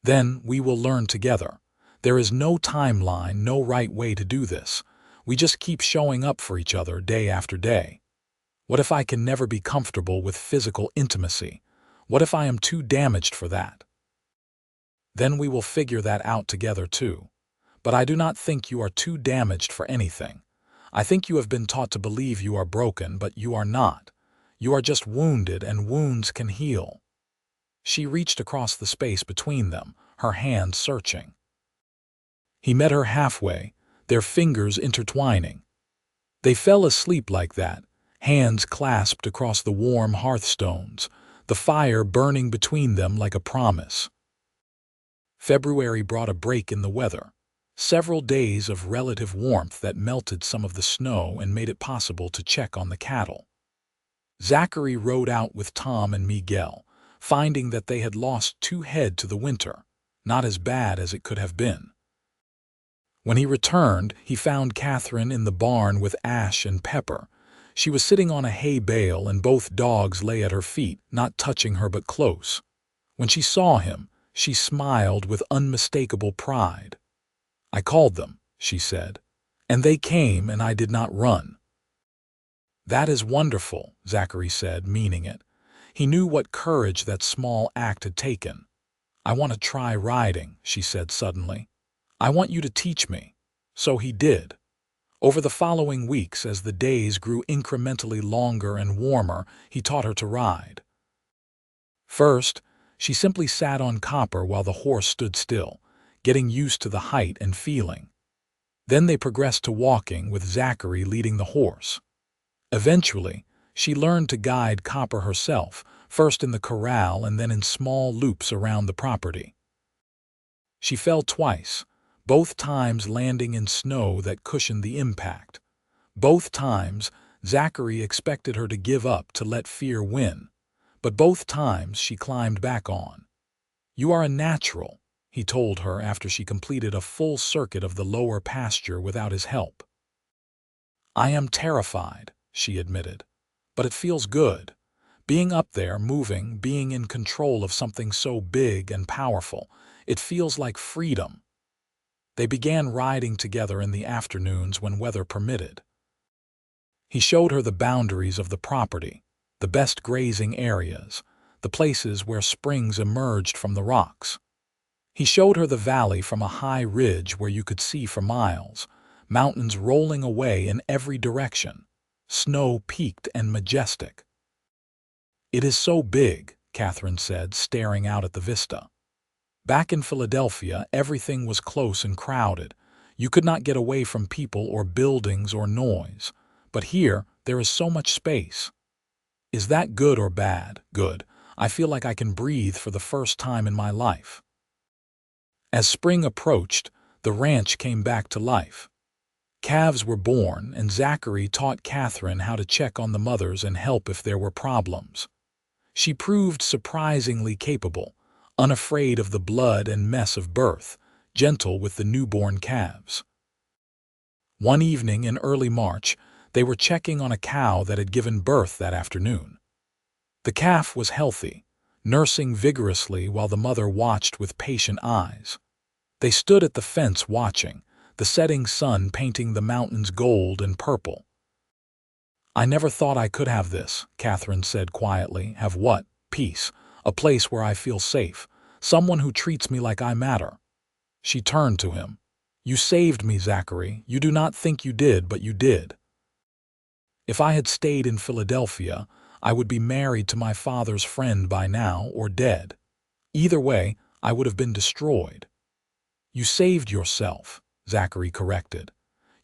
"Then we will learn together. There is no timeline, no right way to do this. We just keep showing up for each other day after day. What if I can never be comfortable with physical intimacy? What if I am too damaged for that? Then we will figure that out together too. But I do not think you are too damaged for anything. I think you have been taught to believe you are broken, but you are not. You are just wounded, and wounds can heal." She reached across the space between them, her hand searching. He met her halfway, their fingers intertwining. They fell asleep like that, hands clasped across the warm hearthstones, the fire burning between them like a promise. February brought a break in the weather. Several days of relative warmth that melted some of the snow and made it possible to check on the cattle. Zachary rode out with Tom and Miguel, finding that they had lost 2 head to the winter, not as bad as it could have been. When he returned, he found Catherine in the barn with Ash and Pepper. She was sitting on a hay bale and both dogs lay at her feet, not touching her but close. When she saw him, she smiled with unmistakable pride. "I called them," she said, "and they came and I did not run." "That is wonderful," Zachary said, meaning it. He knew what courage that small act had taken. "I want to try riding," she said suddenly. "I want you to teach me." So he did. Over the following weeks, as the days grew incrementally longer and warmer, he taught her to ride. First, she simply sat on Copper while the horse stood still, getting used to the height and feeling. Then they progressed to walking, with Zachary leading the horse. Eventually, she learned to guide Copper herself, first in the corral and then in small loops around the property. She fell twice, both times landing in snow that cushioned the impact. Both times, Zachary expected her to give up, to let fear win, but both times she climbed back on. "You are a natural," he told her after she completed a full circuit of the lower pasture without his help. "I am terrified," she admitted, "but it feels good. Being up there, moving, being in control of something so big and powerful, it feels like freedom." They began riding together in the afternoons when weather permitted. He showed her the boundaries of the property, the best grazing areas, the places where springs emerged from the rocks. He showed her the valley from a high ridge where you could see for miles, mountains rolling away in every direction, snow peaked and majestic. "It is so big," Catherine said, staring out at the vista. Back in Philadelphia, everything was close and crowded. You could not get away from people or buildings or noise. But here, there is so much space. "Is that good or bad?" "Good. I feel like I can breathe for the first time in my life." As spring approached, the ranch came back to life. Calves were born, and Zachary taught Catherine how to check on the mothers and help if there were problems. She proved surprisingly capable, unafraid of the blood and mess of birth, gentle with the newborn calves. One evening in early March, they were checking on a cow that had given birth that afternoon. The calf was healthy, nursing vigorously while the mother watched with patient eyes. They stood at the fence watching, the setting sun painting the mountains gold and purple. "I never thought I could have this," Catherine said quietly. "Have what?" "Peace. A place where I feel safe. Someone who treats me like I matter." She turned to him. "You saved me, Zachary. You do not think you did, but you did. If I had stayed in Philadelphia, I would be married to my father's friend by now, or dead. Either way, I would have been destroyed." "You saved yourself," Zachary corrected.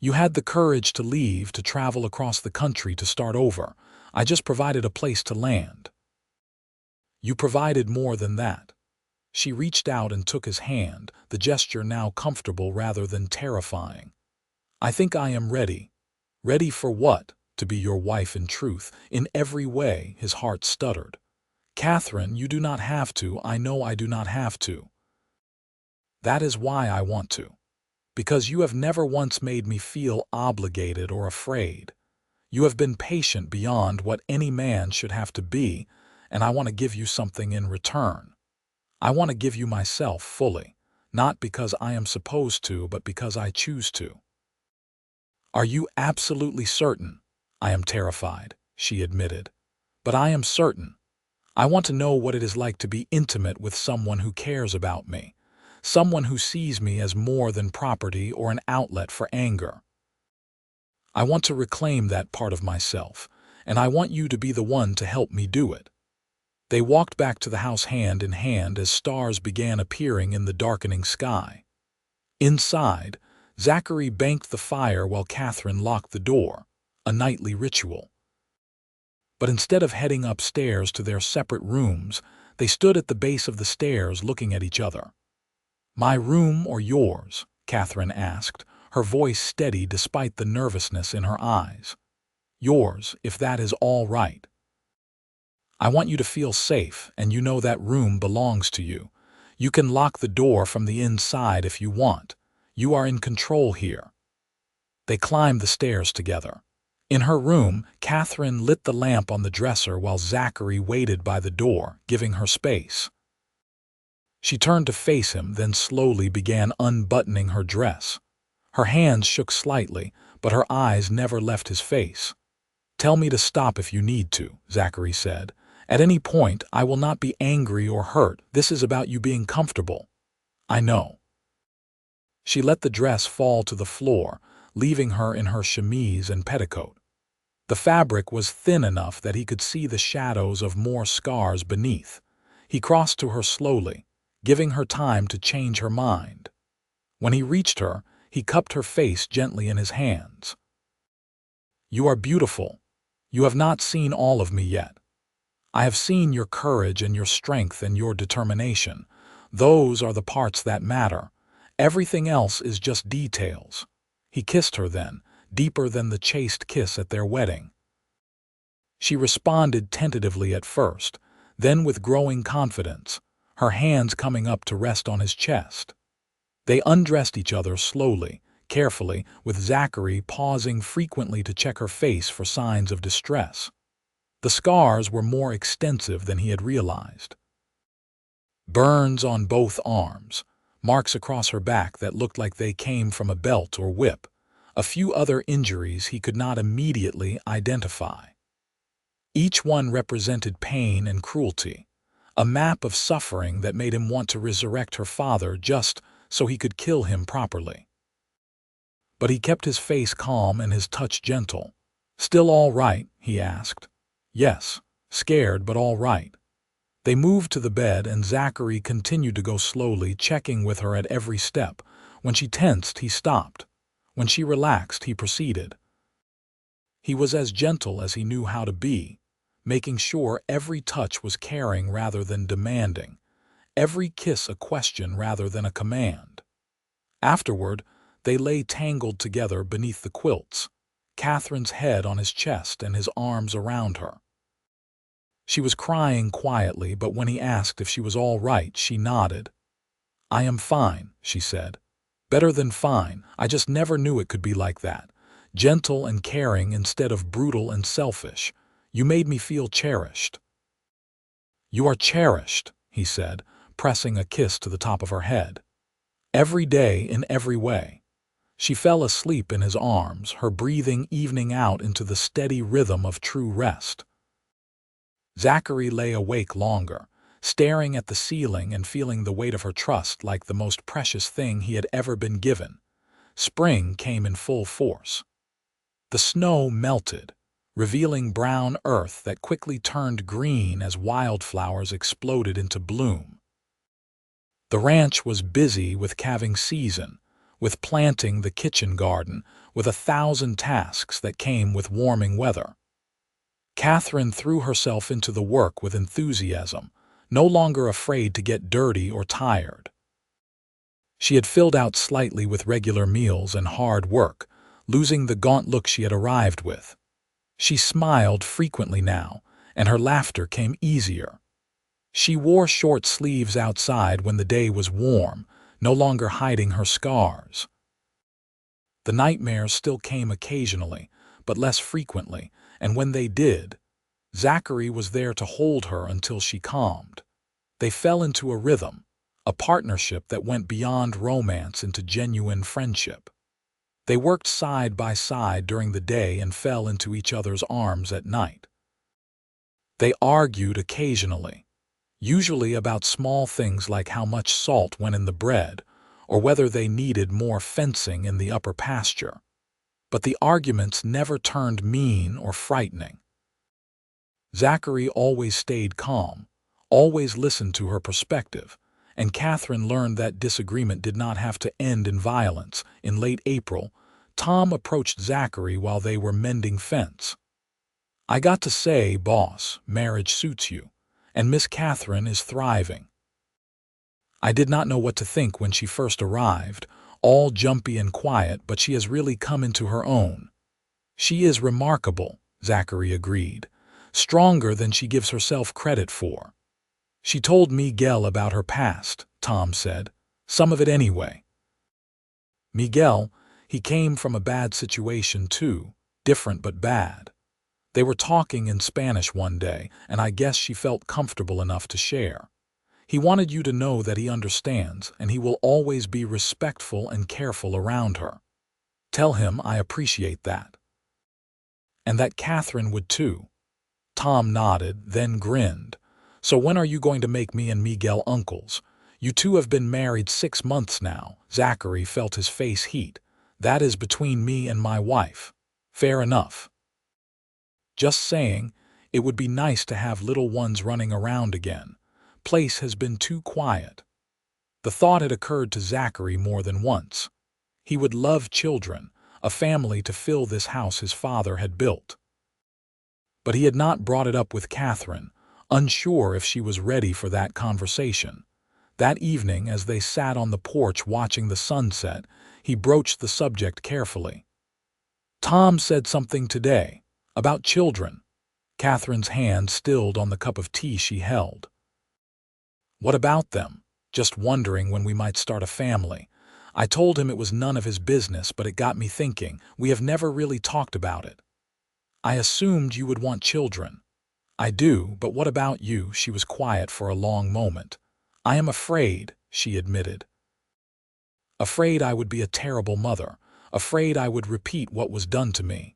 "You had the courage to leave, to travel across the country, to start over. I just provided a place to land." "You provided more than that." She reached out and took his hand, the gesture now comfortable rather than terrifying. "I think I am ready." "Ready for what?" "To be your wife in truth, in every way," his heart stuttered. "Catherine, you do not have to. I know I do not have to. That is why I want to. Because you have never once made me feel obligated or afraid. You have been patient beyond what any man should have to be, and I want to give you something in return. I want to give you myself fully, not because I am supposed to, but because I choose to." "Are you absolutely certain?" "I am terrified," she admitted. "But I am certain. I want to know what it is like to be intimate with someone who cares about me, someone who sees me as more than property or an outlet for anger. I want to reclaim that part of myself, and I want you to be the one to help me do it." They walked back to the house hand in hand as stars began appearing in the darkening sky. Inside, Zachary banked the fire while Catherine locked the door, a nightly ritual. But instead of heading upstairs to their separate rooms, they stood at the base of the stairs looking at each other. "My room or yours?" Catherine asked, her voice steady despite the nervousness in her eyes. "Yours, if that is all right. I want you to feel safe, and you know that room belongs to you. You can lock the door from the inside if you want. You are in control here." They climbed the stairs together. In her room, Catherine lit the lamp on the dresser while Zachary waited by the door, giving her space. She turned to face him, then slowly began unbuttoning her dress. Her hands shook slightly, but her eyes never left his face. "Tell me to stop if you need to," Zachary said. "At any point, I will not be angry or hurt. This is about you being comfortable." "I know." She let the dress fall to the floor, leaving her in her chemise and petticoat. The fabric was thin enough that he could see the shadows of more scars beneath. He crossed to her slowly, giving her time to change her mind. When he reached her, He cupped her face gently in his hands. "You are beautiful. You have not seen all of me yet. I have seen your courage and your strength and your determination. Those are the parts that matter. Everything else is just details." He kissed her then, deeper than the chaste kiss at their wedding. She responded tentatively at first, then with growing confidence, her hands coming up to rest on his chest. They undressed each other slowly, carefully, with Zachary pausing frequently to check her face for signs of distress. The scars were more extensive than he had realized. Burns on both arms, marks across her back that looked like they came from a belt or whip, a few other injuries he could not immediately identify. Each one represented pain and cruelty, a map of suffering that made him want to resurrect her father just so he could kill him properly. But he kept his face calm and his touch gentle. "Still all right?" he asked. "Yes, scared but all right." They moved to the bed and Zachary continued to go slowly, checking with her at every step. When she tensed, he stopped. When she relaxed, he proceeded. He was as gentle as he knew how to be, making sure every touch was caring rather than demanding, every kiss a question rather than a command. Afterward, they lay tangled together beneath the quilts, Catherine's head on his chest and his arms around her. She was crying quietly, but when he asked if she was all right, she nodded. "I am fine," she said. "Better than fine. I just never knew it could be like that. Gentle and caring instead of brutal and selfish. You made me feel cherished." "You are cherished," he said, pressing a kiss to the top of her head. "Every day in every way." She fell asleep in his arms, her breathing evening out into the steady rhythm of true rest. Zachary lay awake longer, staring at the ceiling and feeling the weight of her trust like the most precious thing he had ever been given. Spring came in full force. The snow melted, revealing brown earth that quickly turned green as wildflowers exploded into bloom. The ranch was busy with calving season, with planting the kitchen garden, with 1,000 tasks that came with warming weather. Catherine threw herself into the work with enthusiasm, no longer afraid to get dirty or tired. She had filled out slightly with regular meals and hard work, losing the gaunt look she had arrived with. She smiled frequently now, and her laughter came easier. She wore short sleeves outside when the day was warm, no longer hiding her scars. The nightmares still came occasionally, but less frequently, and when they did, Zachary was there to hold her until she calmed. They fell into a rhythm, a partnership that went beyond romance into genuine friendship. They worked side by side during the day and fell into each other's arms at night. They argued occasionally, usually about small things like how much salt went in the bread or whether they needed more fencing in the upper pasture. But the arguments never turned mean or frightening. Zachary always stayed calm, always listened to her perspective, and Catherine learned that disagreement did not have to end in violence. In late April, Tom approached Zachary while they were mending fence. "I got to say, boss, marriage suits you, and Miss Catherine is thriving." "I did not know what to think when she first arrived, all jumpy and quiet, but she has really come into her own." "She is remarkable," Zachary agreed, "stronger than she gives herself credit for." "She told Miguel about her past," Tom said. "Some of it anyway." Miguel, he came from a bad situation too, different but bad. They were talking in Spanish one day, and I guess she felt comfortable enough to share. "He wanted you to know that he understands, and he will always be respectful and careful around her. Tell him I appreciate that." "And that Catherine would too." Tom nodded, then grinned. "So when are you going to make me and Miguel uncles? You two have been married 6 months now." Zachary felt his face heat. "That is between me and my wife. Fair enough." "Just saying, it would be nice to have little ones running around again. Place has been too quiet." The thought had occurred to Zachary more than once. He would love children, a family to fill this house his father had built. But he had not brought it up with Catherine, unsure if she was ready for that conversation. That evening, as they sat on the porch watching the sunset, he broached the subject carefully. "Tom said something today, about children." Catherine's hand stilled on the cup of tea she held. "What about them? Just wondering when we might start a family. I told him it was none of his business, but it got me thinking. We have never really talked about it. I assumed you would want children." "I do, but what about you?" She was quiet for a long moment. "I am afraid," she admitted. "Afraid I would be a terrible mother. Afraid I would repeat what was done to me."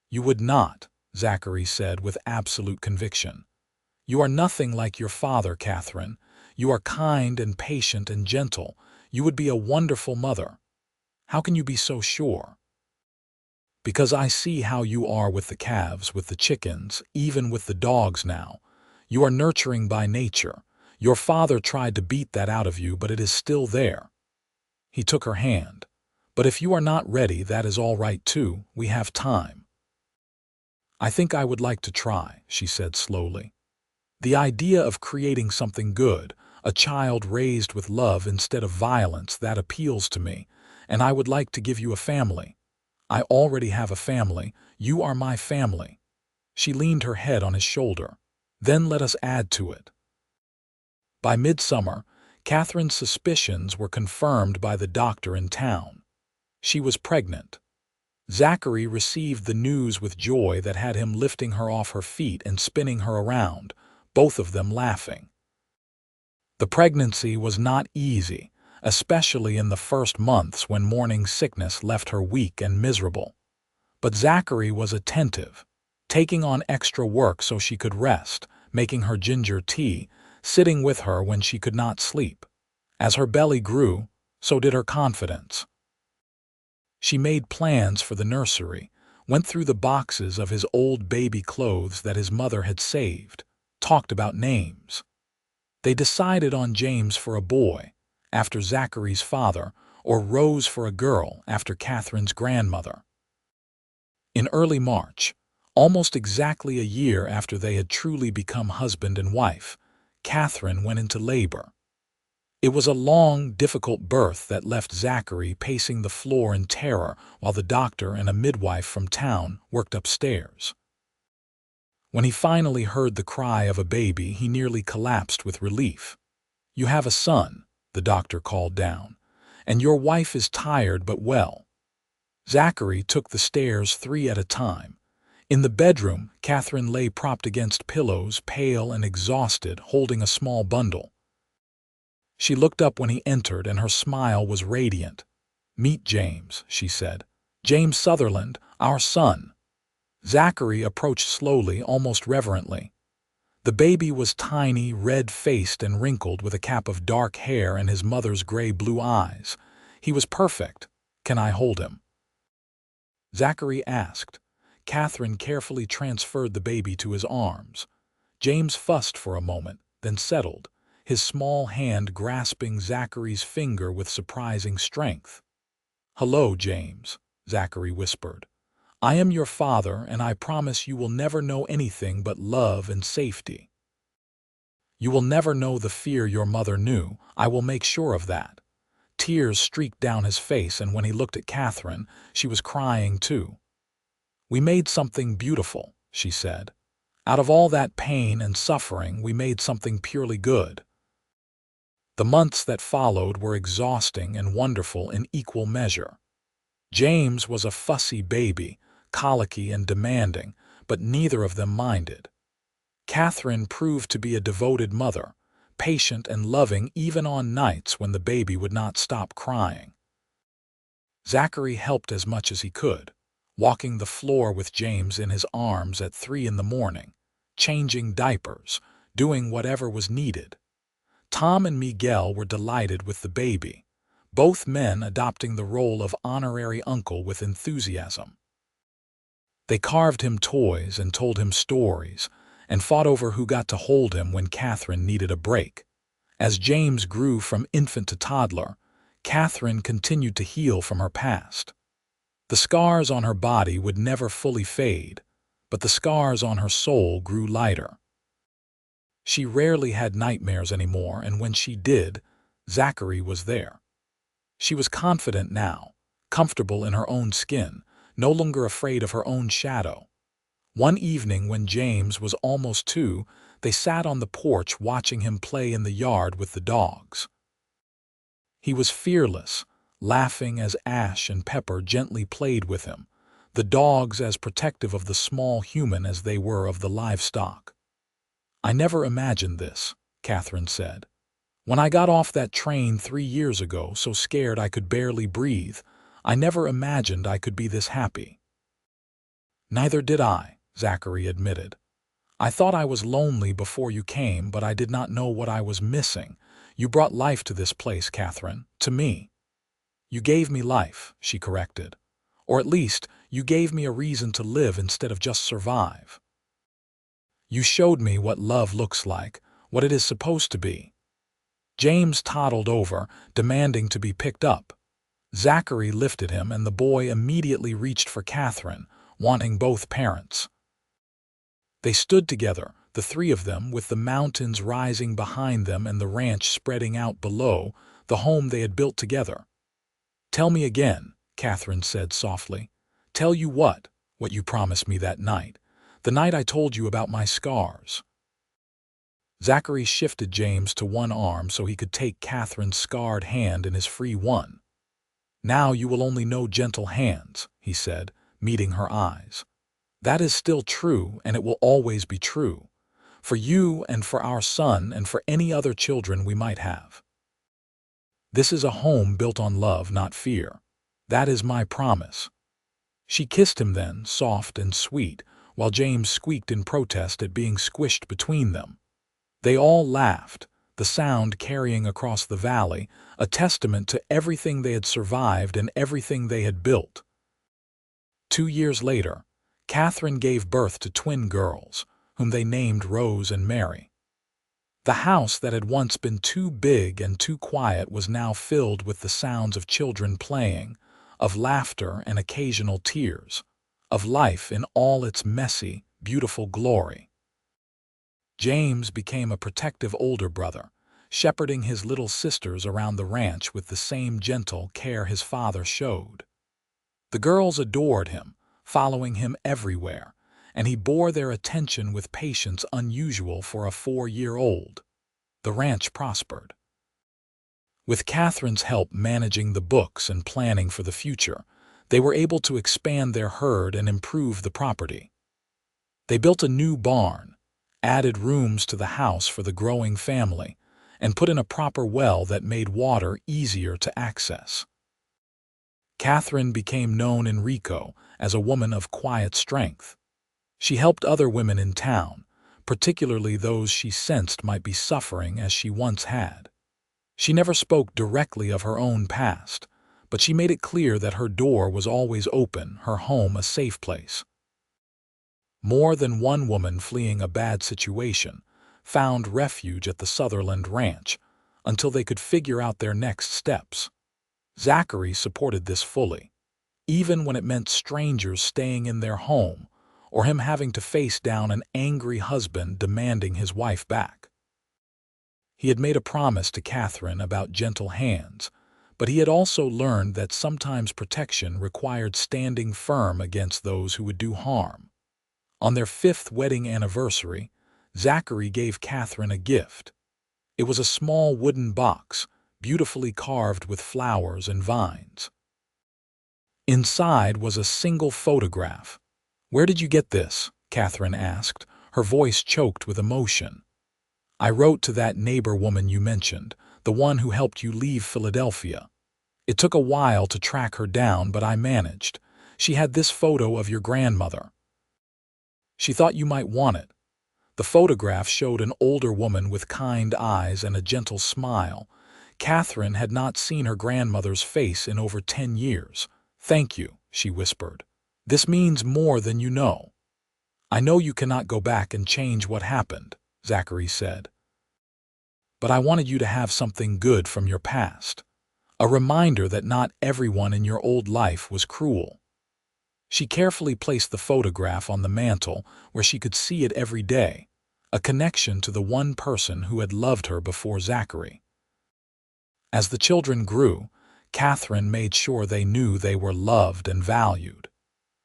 "You would not," Zachary said with absolute conviction. "You are nothing like your father, Catherine. You are kind and patient and gentle. You would be a wonderful mother." "How can you be so sure?" "Because I see how you are with the calves, with the chickens, even with the dogs now. You are nurturing by nature. Your father tried to beat that out of you, but it is still there." He took her hand. "But if you are not ready, that is all right too. We have time." "I think I would like to try," she said slowly. "The idea of creating something good, a child raised with love instead of violence, that appeals to me, and I would like to give you a family. I already have a family. You are my family." She leaned her head on his shoulder. "Then let us add to it." By midsummer, Catherine's suspicions were confirmed by the doctor in town. She was pregnant. Zachary received the news with joy that had him lifting her off her feet and spinning her around, both of them laughing. The pregnancy was not easy, especially in the first months when morning sickness left her weak and miserable. But Zachary was attentive, taking on extra work so she could rest, making her ginger tea, sitting with her when she could not sleep. As her belly grew, so did her confidence. She made plans for the nursery, went through the boxes of his old baby clothes that his mother had saved, talked about names. They decided on James for a boy, after Zachary's father, or Rose for a girl, after Catherine's grandmother. In early March, almost exactly a year after they had truly become husband and wife, Catherine went into labor. It was a long, difficult birth that left Zachary pacing the floor in terror while the doctor and a midwife from town worked upstairs. When he finally heard the cry of a baby, he nearly collapsed with relief. "You have a son," the doctor called down, "and your wife is tired but well." Zachary took the stairs 3 at a time. In the bedroom, Catherine lay propped against pillows, pale and exhausted, holding a small bundle. She looked up when he entered, and her smile was radiant. "Meet James," she said. "James Sutherland, our son." Zachary approached slowly, almost reverently. The baby was tiny, red-faced and wrinkled, with a cap of dark hair and his mother's gray-blue eyes. He was perfect. "Can I hold him?" Zachary asked. Catherine carefully transferred the baby to his arms. James fussed for a moment, then settled, his small hand grasping Zachary's finger with surprising strength. "Hello, James," Zachary whispered. "I am your father, and I promise you will never know anything but love and safety. You will never know the fear your mother knew. I will make sure of that." Tears streaked down his face, and when he looked at Catherine, she was crying too. "We made something beautiful," she said. "Out of all that pain and suffering, we made something purely good." The months that followed were exhausting and wonderful in equal measure. James was a fussy baby, colicky and demanding, but neither of them minded. Catherine proved to be a devoted mother, patient and loving even on nights when the baby would not stop crying. Zachary helped as much as he could, walking the floor with James in his arms at 3 in the morning, changing diapers, doing whatever was needed. Tom and Miguel were delighted with the baby, both men adopting the role of honorary uncle with enthusiasm. They carved him toys and told him stories, and fought over who got to hold him when Catherine needed a break. As James grew from infant to toddler, Catherine continued to heal from her past. The scars on her body would never fully fade, but the scars on her soul grew lighter. She rarely had nightmares anymore, and when she did, Zachary was there. She was confident now, comfortable in her own skin, no longer afraid of her own shadow. One evening when James was almost 2, they sat on the porch watching him play in the yard with the dogs. He was fearless, laughing as Ash and Pepper gently played with him, the dogs as protective of the small human as they were of the livestock. "I never imagined this," Catherine said. "When I got off that train 3 years ago, so scared I could barely breathe, I never imagined I could be this happy." "Neither did I," Zachary admitted. "I thought I was lonely before you came, but I did not know what I was missing. You brought life to this place, Catherine, to me." "You gave me life," she corrected. "Or at least, you gave me a reason to live instead of just survive. You showed me what love looks like, what it is supposed to be." James toddled over, demanding to be picked up. Zachary lifted him, and the boy immediately reached for Catherine, wanting both parents. They stood together, the 3 of them, with the mountains rising behind them and the ranch spreading out below, the home they had built together. "Tell me again," Catherine said softly. "Tell you what you promised me that night, the night I told you about my scars." Zachary shifted James to one arm so he could take Catherine's scarred hand in his free one. "Now you will only know gentle hands," he said, meeting her eyes. "That is still true, and it will always be true. For you and for our son and for any other children we might have. This is a home built on love, not fear. That is my promise." She kissed him then, soft and sweet, while James squeaked in protest at being squished between them. They all laughed, the sound carrying across the valley, a testament to everything they had survived and everything they had built. 2 years later, Catherine gave birth to twin girls, whom they named Rose and Mary. The house that had once been too big and too quiet was now filled with the sounds of children playing, of laughter and occasional tears, of life in all its messy, beautiful glory. James became a protective older brother, shepherding his little sisters around the ranch with the same gentle care his father showed. The girls adored him, following him everywhere, and he bore their attention with patience unusual for a 4-year-old. The ranch prospered. With Catherine's help managing the books and planning for the future, they were able to expand their herd and improve the property. They built a new barn, added rooms to the house for the growing family, and put in a proper well that made water easier to access. Catherine became known in Rico as a woman of quiet strength. She helped other women in town, particularly those she sensed might be suffering as she once had. She never spoke directly of her own past, but she made it clear that her door was always open, her home a safe place. More than one woman fleeing a bad situation found refuge at the Sutherland ranch until they could figure out their next steps. Zachary supported this fully, even when it meant strangers staying in their home or him having to face down an angry husband demanding his wife back. He had made a promise to Catherine about gentle hands, but he had also learned that sometimes protection required standing firm against those who would do harm. On their 5th wedding anniversary, Zachary gave Catherine a gift. It was a small wooden box, beautifully carved with flowers and vines. Inside was a single photograph. "Where did you get this?" Catherine asked, her voice choked with emotion. "I wrote to that neighbor woman you mentioned, the one who helped you leave Philadelphia. It took a while to track her down, but I managed. She had this photo of your grandmother. She thought you might want it." The photograph showed an older woman with kind eyes and a gentle smile. Catherine had not seen her grandmother's face in over 10 years. "Thank you," she whispered. "This means more than you know." "I know you cannot go back and change what happened," Zachary said. "But I wanted you to have something good from your past. a reminder that not everyone in your old life was cruel. She carefully placed the photograph on the mantel where she could see it every day, a connection to the one person who had loved her before Zachary. As the children grew, Catherine made sure they knew they were loved and valued.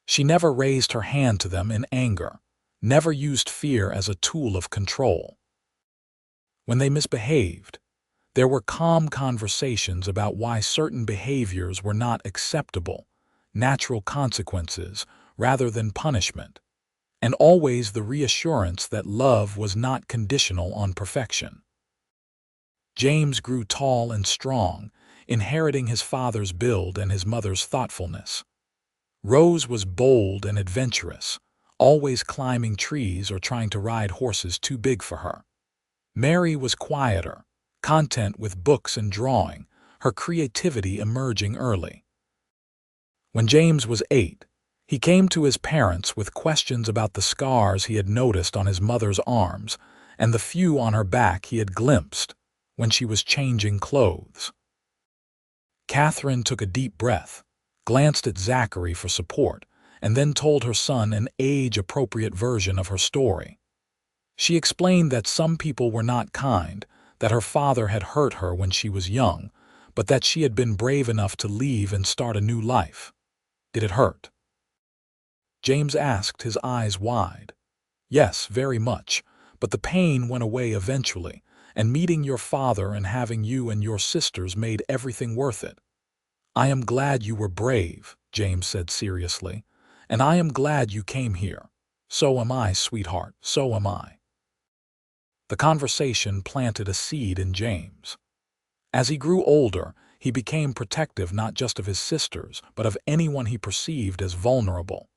She never raised her hand to them in anger, never used fear as a tool of control. When they misbehaved, there were calm conversations about why certain behaviors were not acceptable, natural consequences rather than punishment, and always the reassurance that love was not conditional on perfection. James grew tall and strong, inheriting his father's build and his mother's thoughtfulness. Rose was bold and adventurous, always climbing trees or trying to ride horses too big for her. Mary was quieter, content with books and drawing, her creativity emerging early. When James was 8, he came to his parents with questions about the scars he had noticed on his mother's arms and the few on her back he had glimpsed when she was changing clothes. Catherine took a deep breath, glanced at Zachary for support, and then told her son an age-appropriate version of her story. She explained that some people were not kind, that her father had hurt her when she was young, but that she had been brave enough to leave and start a new life. Did it hurt? James asked, his eyes wide. Yes, very much, but the pain went away eventually, and meeting your father and having you and your sisters made everything worth it. I am glad you were brave, James said seriously, and I am glad you came here. So am I, sweetheart, so am I. The conversation planted a seed in James. As he grew older, he became protective not just of his sisters, but of anyone he perceived as vulnerable.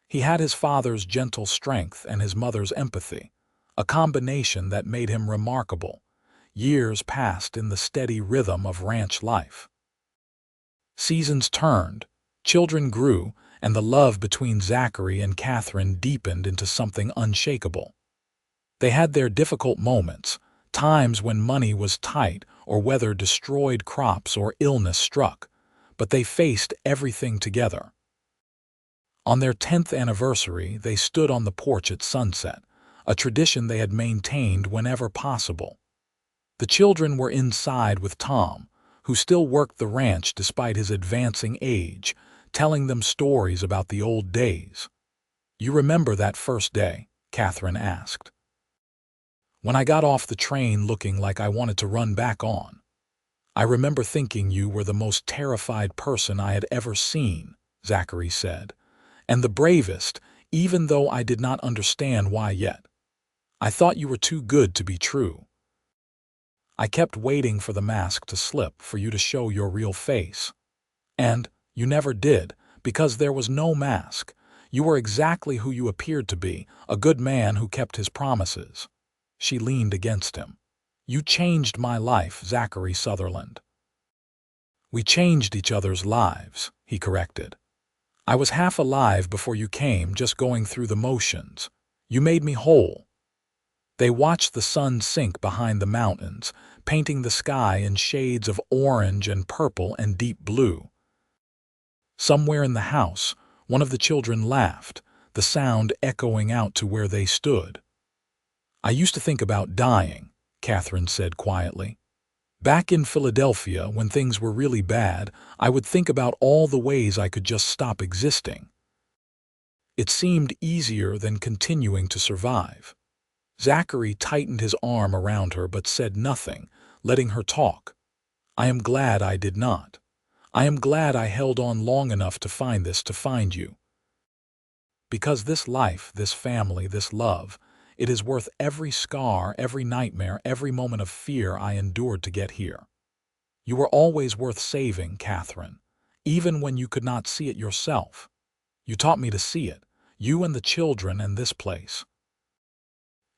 He had his father's gentle strength and his mother's empathy, a combination that made him remarkable. Years passed in the steady rhythm of ranch life. Seasons turned, children grew, and the love between Zachary and Catherine deepened into something unshakable. They had their difficult moments, times when money was tight or weather destroyed crops or illness struck, but they faced everything together. On their 10th anniversary, they stood on the porch at sunset, a tradition they had maintained whenever possible. The children were inside with Tom, who still worked the ranch despite his advancing age, telling them stories about the old days. You remember that first day? Catherine asked. When I got off the train looking like I wanted to run back on. I remember thinking you were the most terrified person I had ever seen, Zachary said, and the bravest, even though I did not understand why yet. I thought you were too good to be true. I kept waiting for the mask to slip, for you to show your real face. And you never did, because there was no mask. You were exactly who you appeared to be, a good man who kept his promises. She leaned against him. You changed my life, Zachary Sutherland. We changed each other's lives, he corrected. I was half alive before you came, just going through the motions. You made me whole. They watched the sun sink behind the mountains, painting the sky in shades of orange and purple and deep blue. Somewhere in the house, one of the children laughed, the sound echoing out to where they stood. I used to think about dying, Catherine said quietly. Back in Philadelphia, when things were really bad, I would think about all the ways I could just stop existing. It seemed easier than continuing to survive. Zachary tightened his arm around her but said nothing, letting her talk. I am glad I did not. I am glad I held on long enough to find you. Because this life, this family, this love, it is worth every scar, every nightmare, every moment of fear I endured to get here. You were always worth saving, Catherine, even when you could not see it yourself. You taught me to see it, you and the children and this place.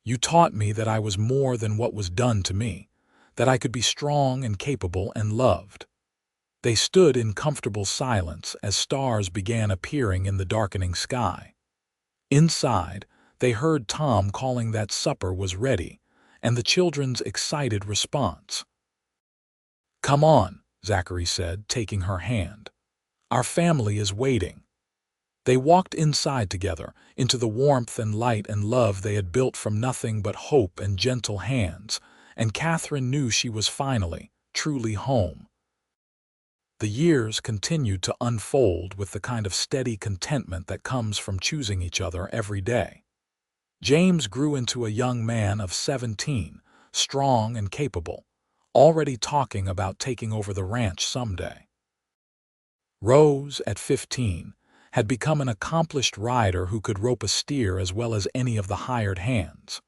You taught me that I was more than what was done to me, that I could be strong and capable and loved. They stood in comfortable silence as stars began appearing in the darkening sky. Inside, they heard Tom calling that supper was ready, and the children's excited response. Come on, Zachary said, taking her hand. "Our family is waiting." They walked inside together, into the warmth and light and love they had built from nothing but hope and gentle hands, and Catherine knew she was finally, truly home. The years continued to unfold with the kind of steady contentment that comes from choosing each other every day. James grew into a young man of 17, strong and capable, already talking about taking over the ranch someday. Rose, at 15, had become an accomplished rider who could rope a steer as well as any of the hired hands.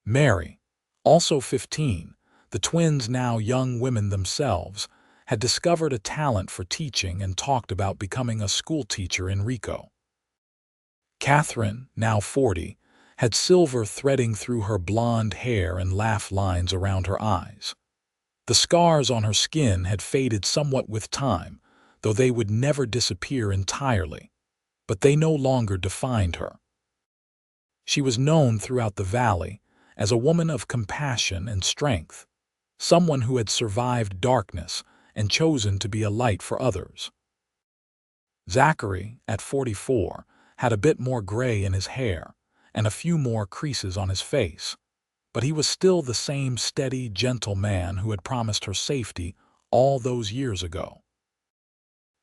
Mary, also 15, the twins now young women themselves, had discovered a talent for teaching and talked about becoming a schoolteacher in Rico. Catherine, now 40, had silver threading through her blonde hair and laugh lines around her eyes. The scars on her skin had faded somewhat with time, though they would never disappear entirely, but they no longer defined her. She was known throughout the valley as a woman of compassion and strength, someone who had survived darkness and chosen to be a light for others. Zachary, at 44, had a bit more gray in his hair and a few more creases on his face, but he was still the same steady, gentle man who had promised her safety all those years ago.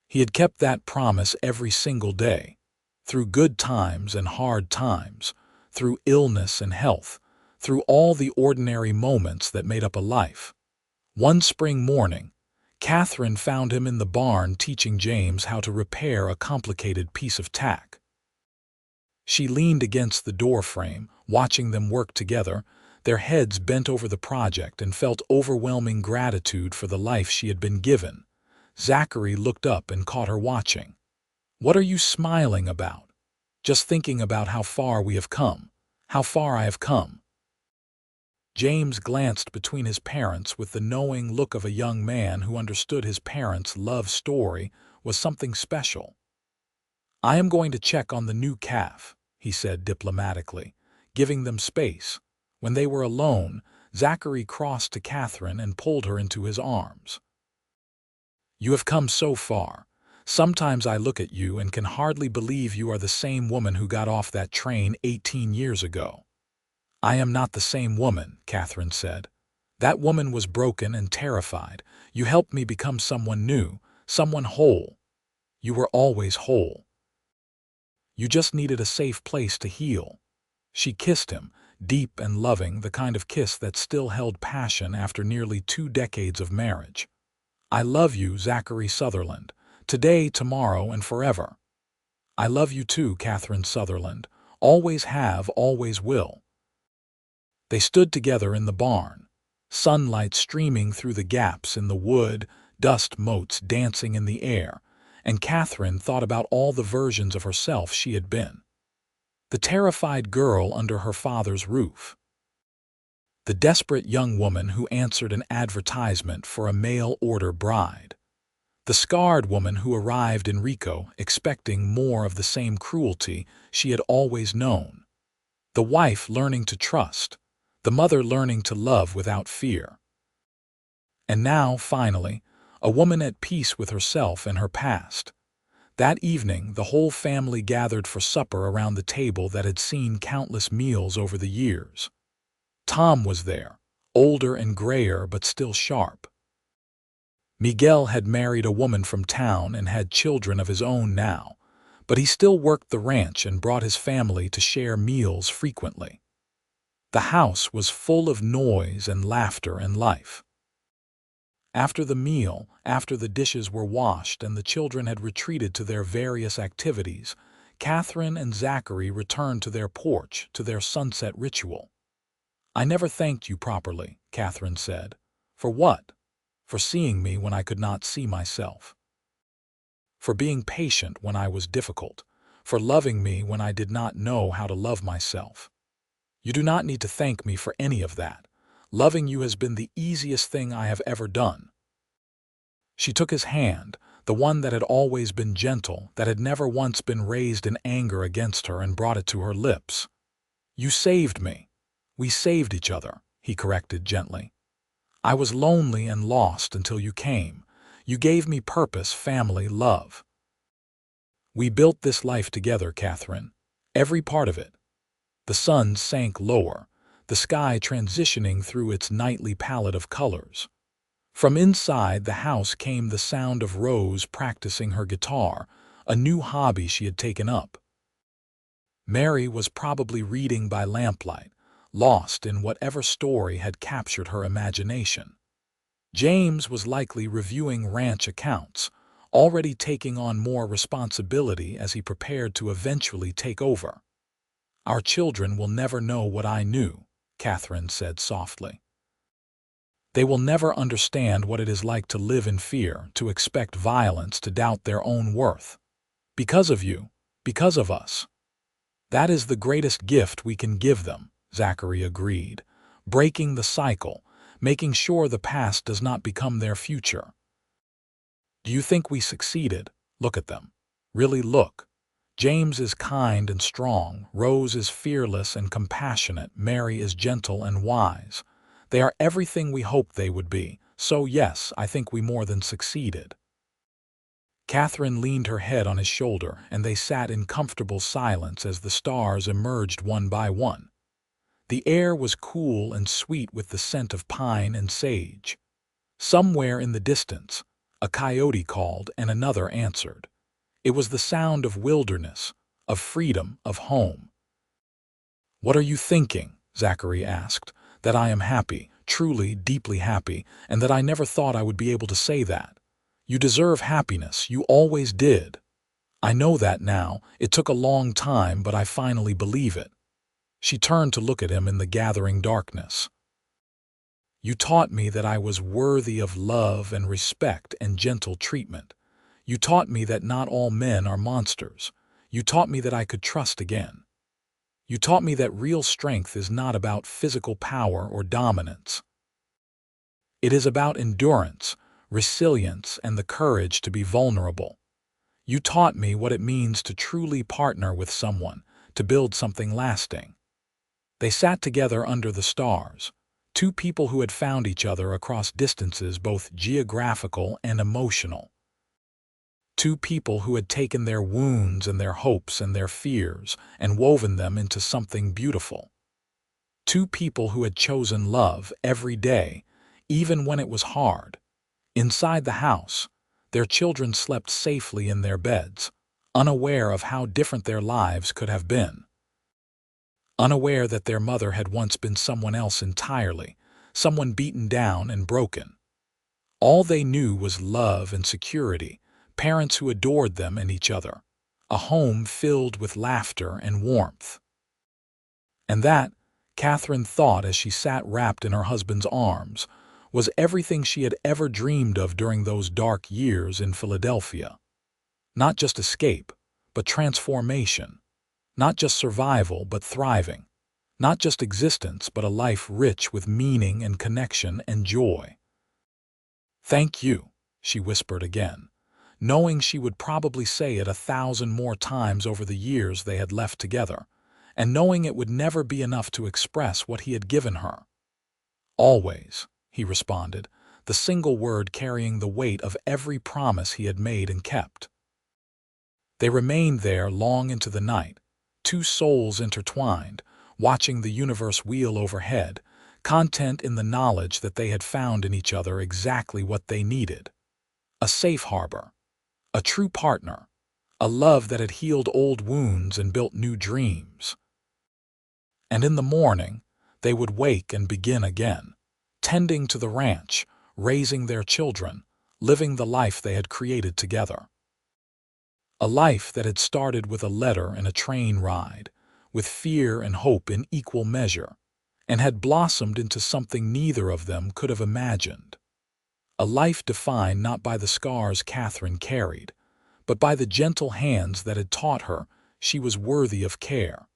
He had kept that promise every single day, through good times and hard times, through illness and health, through all the ordinary moments that made up a life. One spring morning, Catherine found him in the barn teaching James how to repair a complicated piece of tack. She leaned against the doorframe, watching them work together, their heads bent over the project, and felt overwhelming gratitude for the life she had been given. Zachary looked up and caught her watching. "What are you smiling about?" "Just thinking about how far we have come. How far I have come." James glanced between his parents with the knowing look of a young man who understood his parents' love story was something special. "I am going to check on the new calf," he said diplomatically, giving them space. When they were alone, Zachary crossed to Catherine and pulled her into his arms. "You have come so far. Sometimes I look at you and can hardly believe you are the same woman who got off that train 18 years ago." "I am not the same woman," Catherine said. "That woman was broken and terrified. You helped me become someone new, someone whole. You were always whole. You just needed a safe place to heal." She kissed him, deep and loving, the kind of kiss that still held passion after nearly 2 decades of marriage. "I love you, Zachary Sutherland, today, tomorrow, and forever." "I love you too, Catherine Sutherland. Always have, always will." They stood together in the barn, sunlight streaming through the gaps in the wood, dust motes dancing in the air, and Catherine thought about all the versions of herself she had been. The terrified girl under her father's roof. The desperate young woman who answered an advertisement for a mail-order bride. The scarred woman who arrived in Rico expecting more of the same cruelty she had always known. The wife learning to trust. The mother learning to love without fear. And now, finally, a woman at peace with herself and her past. That evening, the whole family gathered for supper around the table that had seen countless meals over the years. Tom was there, older and grayer but still sharp. Miguel had married a woman from town and had children of his own now, but he still worked the ranch and brought his family to share meals frequently. The house was full of noise and laughter and life. After the meal, after the dishes were washed and the children had retreated to their various activities, Catherine and Zachary returned to their porch, to their sunset ritual. "I never thanked you properly," Catherine said. "For what?" "For seeing me when I could not see myself. For being patient when I was difficult. For loving me when I did not know how to love myself. You do not need to thank me for any of that. Loving you has been the easiest thing I have ever done." She took his hand, the one that had always been gentle, that had never once been raised in anger against her, and brought it to her lips. "You saved me. We saved each other," he corrected gently. "I was lonely and lost until you came. You gave me purpose, family, love. We built this life together, Catherine. Every part of it. The sun sank lower, the sky transitioning through its nightly palette of colors. From inside the house came the sound of Rose practicing her guitar, a new hobby she had taken up. Mary was probably reading by lamplight, lost in whatever story had captured her imagination. James was likely reviewing ranch accounts, already taking on more responsibility as he prepared to eventually take over. Our children will never know what I knew, Catherine said softly. They will never understand what it is like to live in fear, to expect violence, to doubt their own worth. Because of you, because of us. That is the greatest gift we can give them, Zachary agreed, breaking the cycle, making sure the past does not become their future. Do you think we succeeded? Look at them. Really look. James is kind and strong, Rose is fearless and compassionate, Mary is gentle and wise. They are everything we hoped they would be, so yes, I think we more than succeeded. Catherine leaned her head on his shoulder, and they sat in comfortable silence as the stars emerged one by one. The air was cool and sweet with the scent of pine and sage. Somewhere in the distance, a coyote called and another answered. It was the sound of wilderness, of freedom, of home. "What are you thinking?" Zachary asked. "That I am happy, truly, deeply happy, and that I never thought I would be able to say that. You deserve happiness, you always did. I know that now. It took a long time, but I finally believe it." She turned to look at him in the gathering darkness. "You taught me that I was worthy of love and respect and gentle treatment. You taught me that not all men are monsters. You taught me that I could trust again. You taught me that real strength is not about physical power or dominance. It is about endurance, resilience, and the courage to be vulnerable. You taught me what it means to truly partner with someone, to build something lasting." They sat together under the stars, two people who had found each other across distances both geographical and emotional. Two people who had taken their wounds and their hopes and their fears and woven them into something beautiful. Two people who had chosen love every day, even when it was hard. Inside the house, their children slept safely in their beds, unaware of how different their lives could have been. Unaware that their mother had once been someone else entirely, someone beaten down and broken. All they knew was love and security, parents who adored them and each other, a home filled with laughter and warmth. And that, Catherine thought as she sat wrapped in her husband's arms, was everything she had ever dreamed of during those dark years in Philadelphia. Not just escape, but transformation. Not just survival, but thriving. Not just existence, but a life rich with meaning and connection and joy. "Thank you," she whispered again, knowing she would probably say it 1,000 more times over the years they had left together, and knowing it would never be enough to express what he had given her. "Always," he responded, the single word carrying the weight of every promise he had made and kept. They remained there long into the night, two souls intertwined, watching the universe wheel overhead, content in the knowledge that they had found in each other exactly what they needed. A safe harbor, a true partner, a love that had healed old wounds and built new dreams. And in the morning, they would wake and begin again, tending to the ranch, raising their children, living the life they had created together. A life that had started with a letter and a train ride, with fear and hope in equal measure, and had blossomed into something neither of them could have imagined. A life defined not by the scars Catherine carried, but by the gentle hands that had taught her she was worthy of care.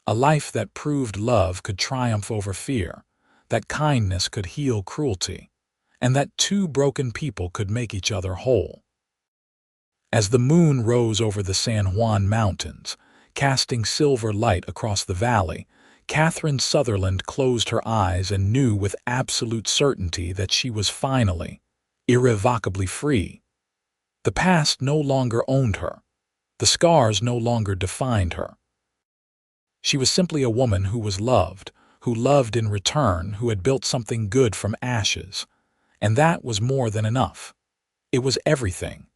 A life that proved love could triumph over fear, that kindness could heal cruelty, and that two broken people could make each other whole. As the moon rose over the San Juan Mountains, casting silver light across the valley, Catherine Sutherland closed her eyes and knew with absolute certainty that she was finally, irrevocably free. The past no longer owned her. The scars no longer defined her. She was simply a woman who was loved, who loved in return, who had built something good from ashes. And that was more than enough. It was everything.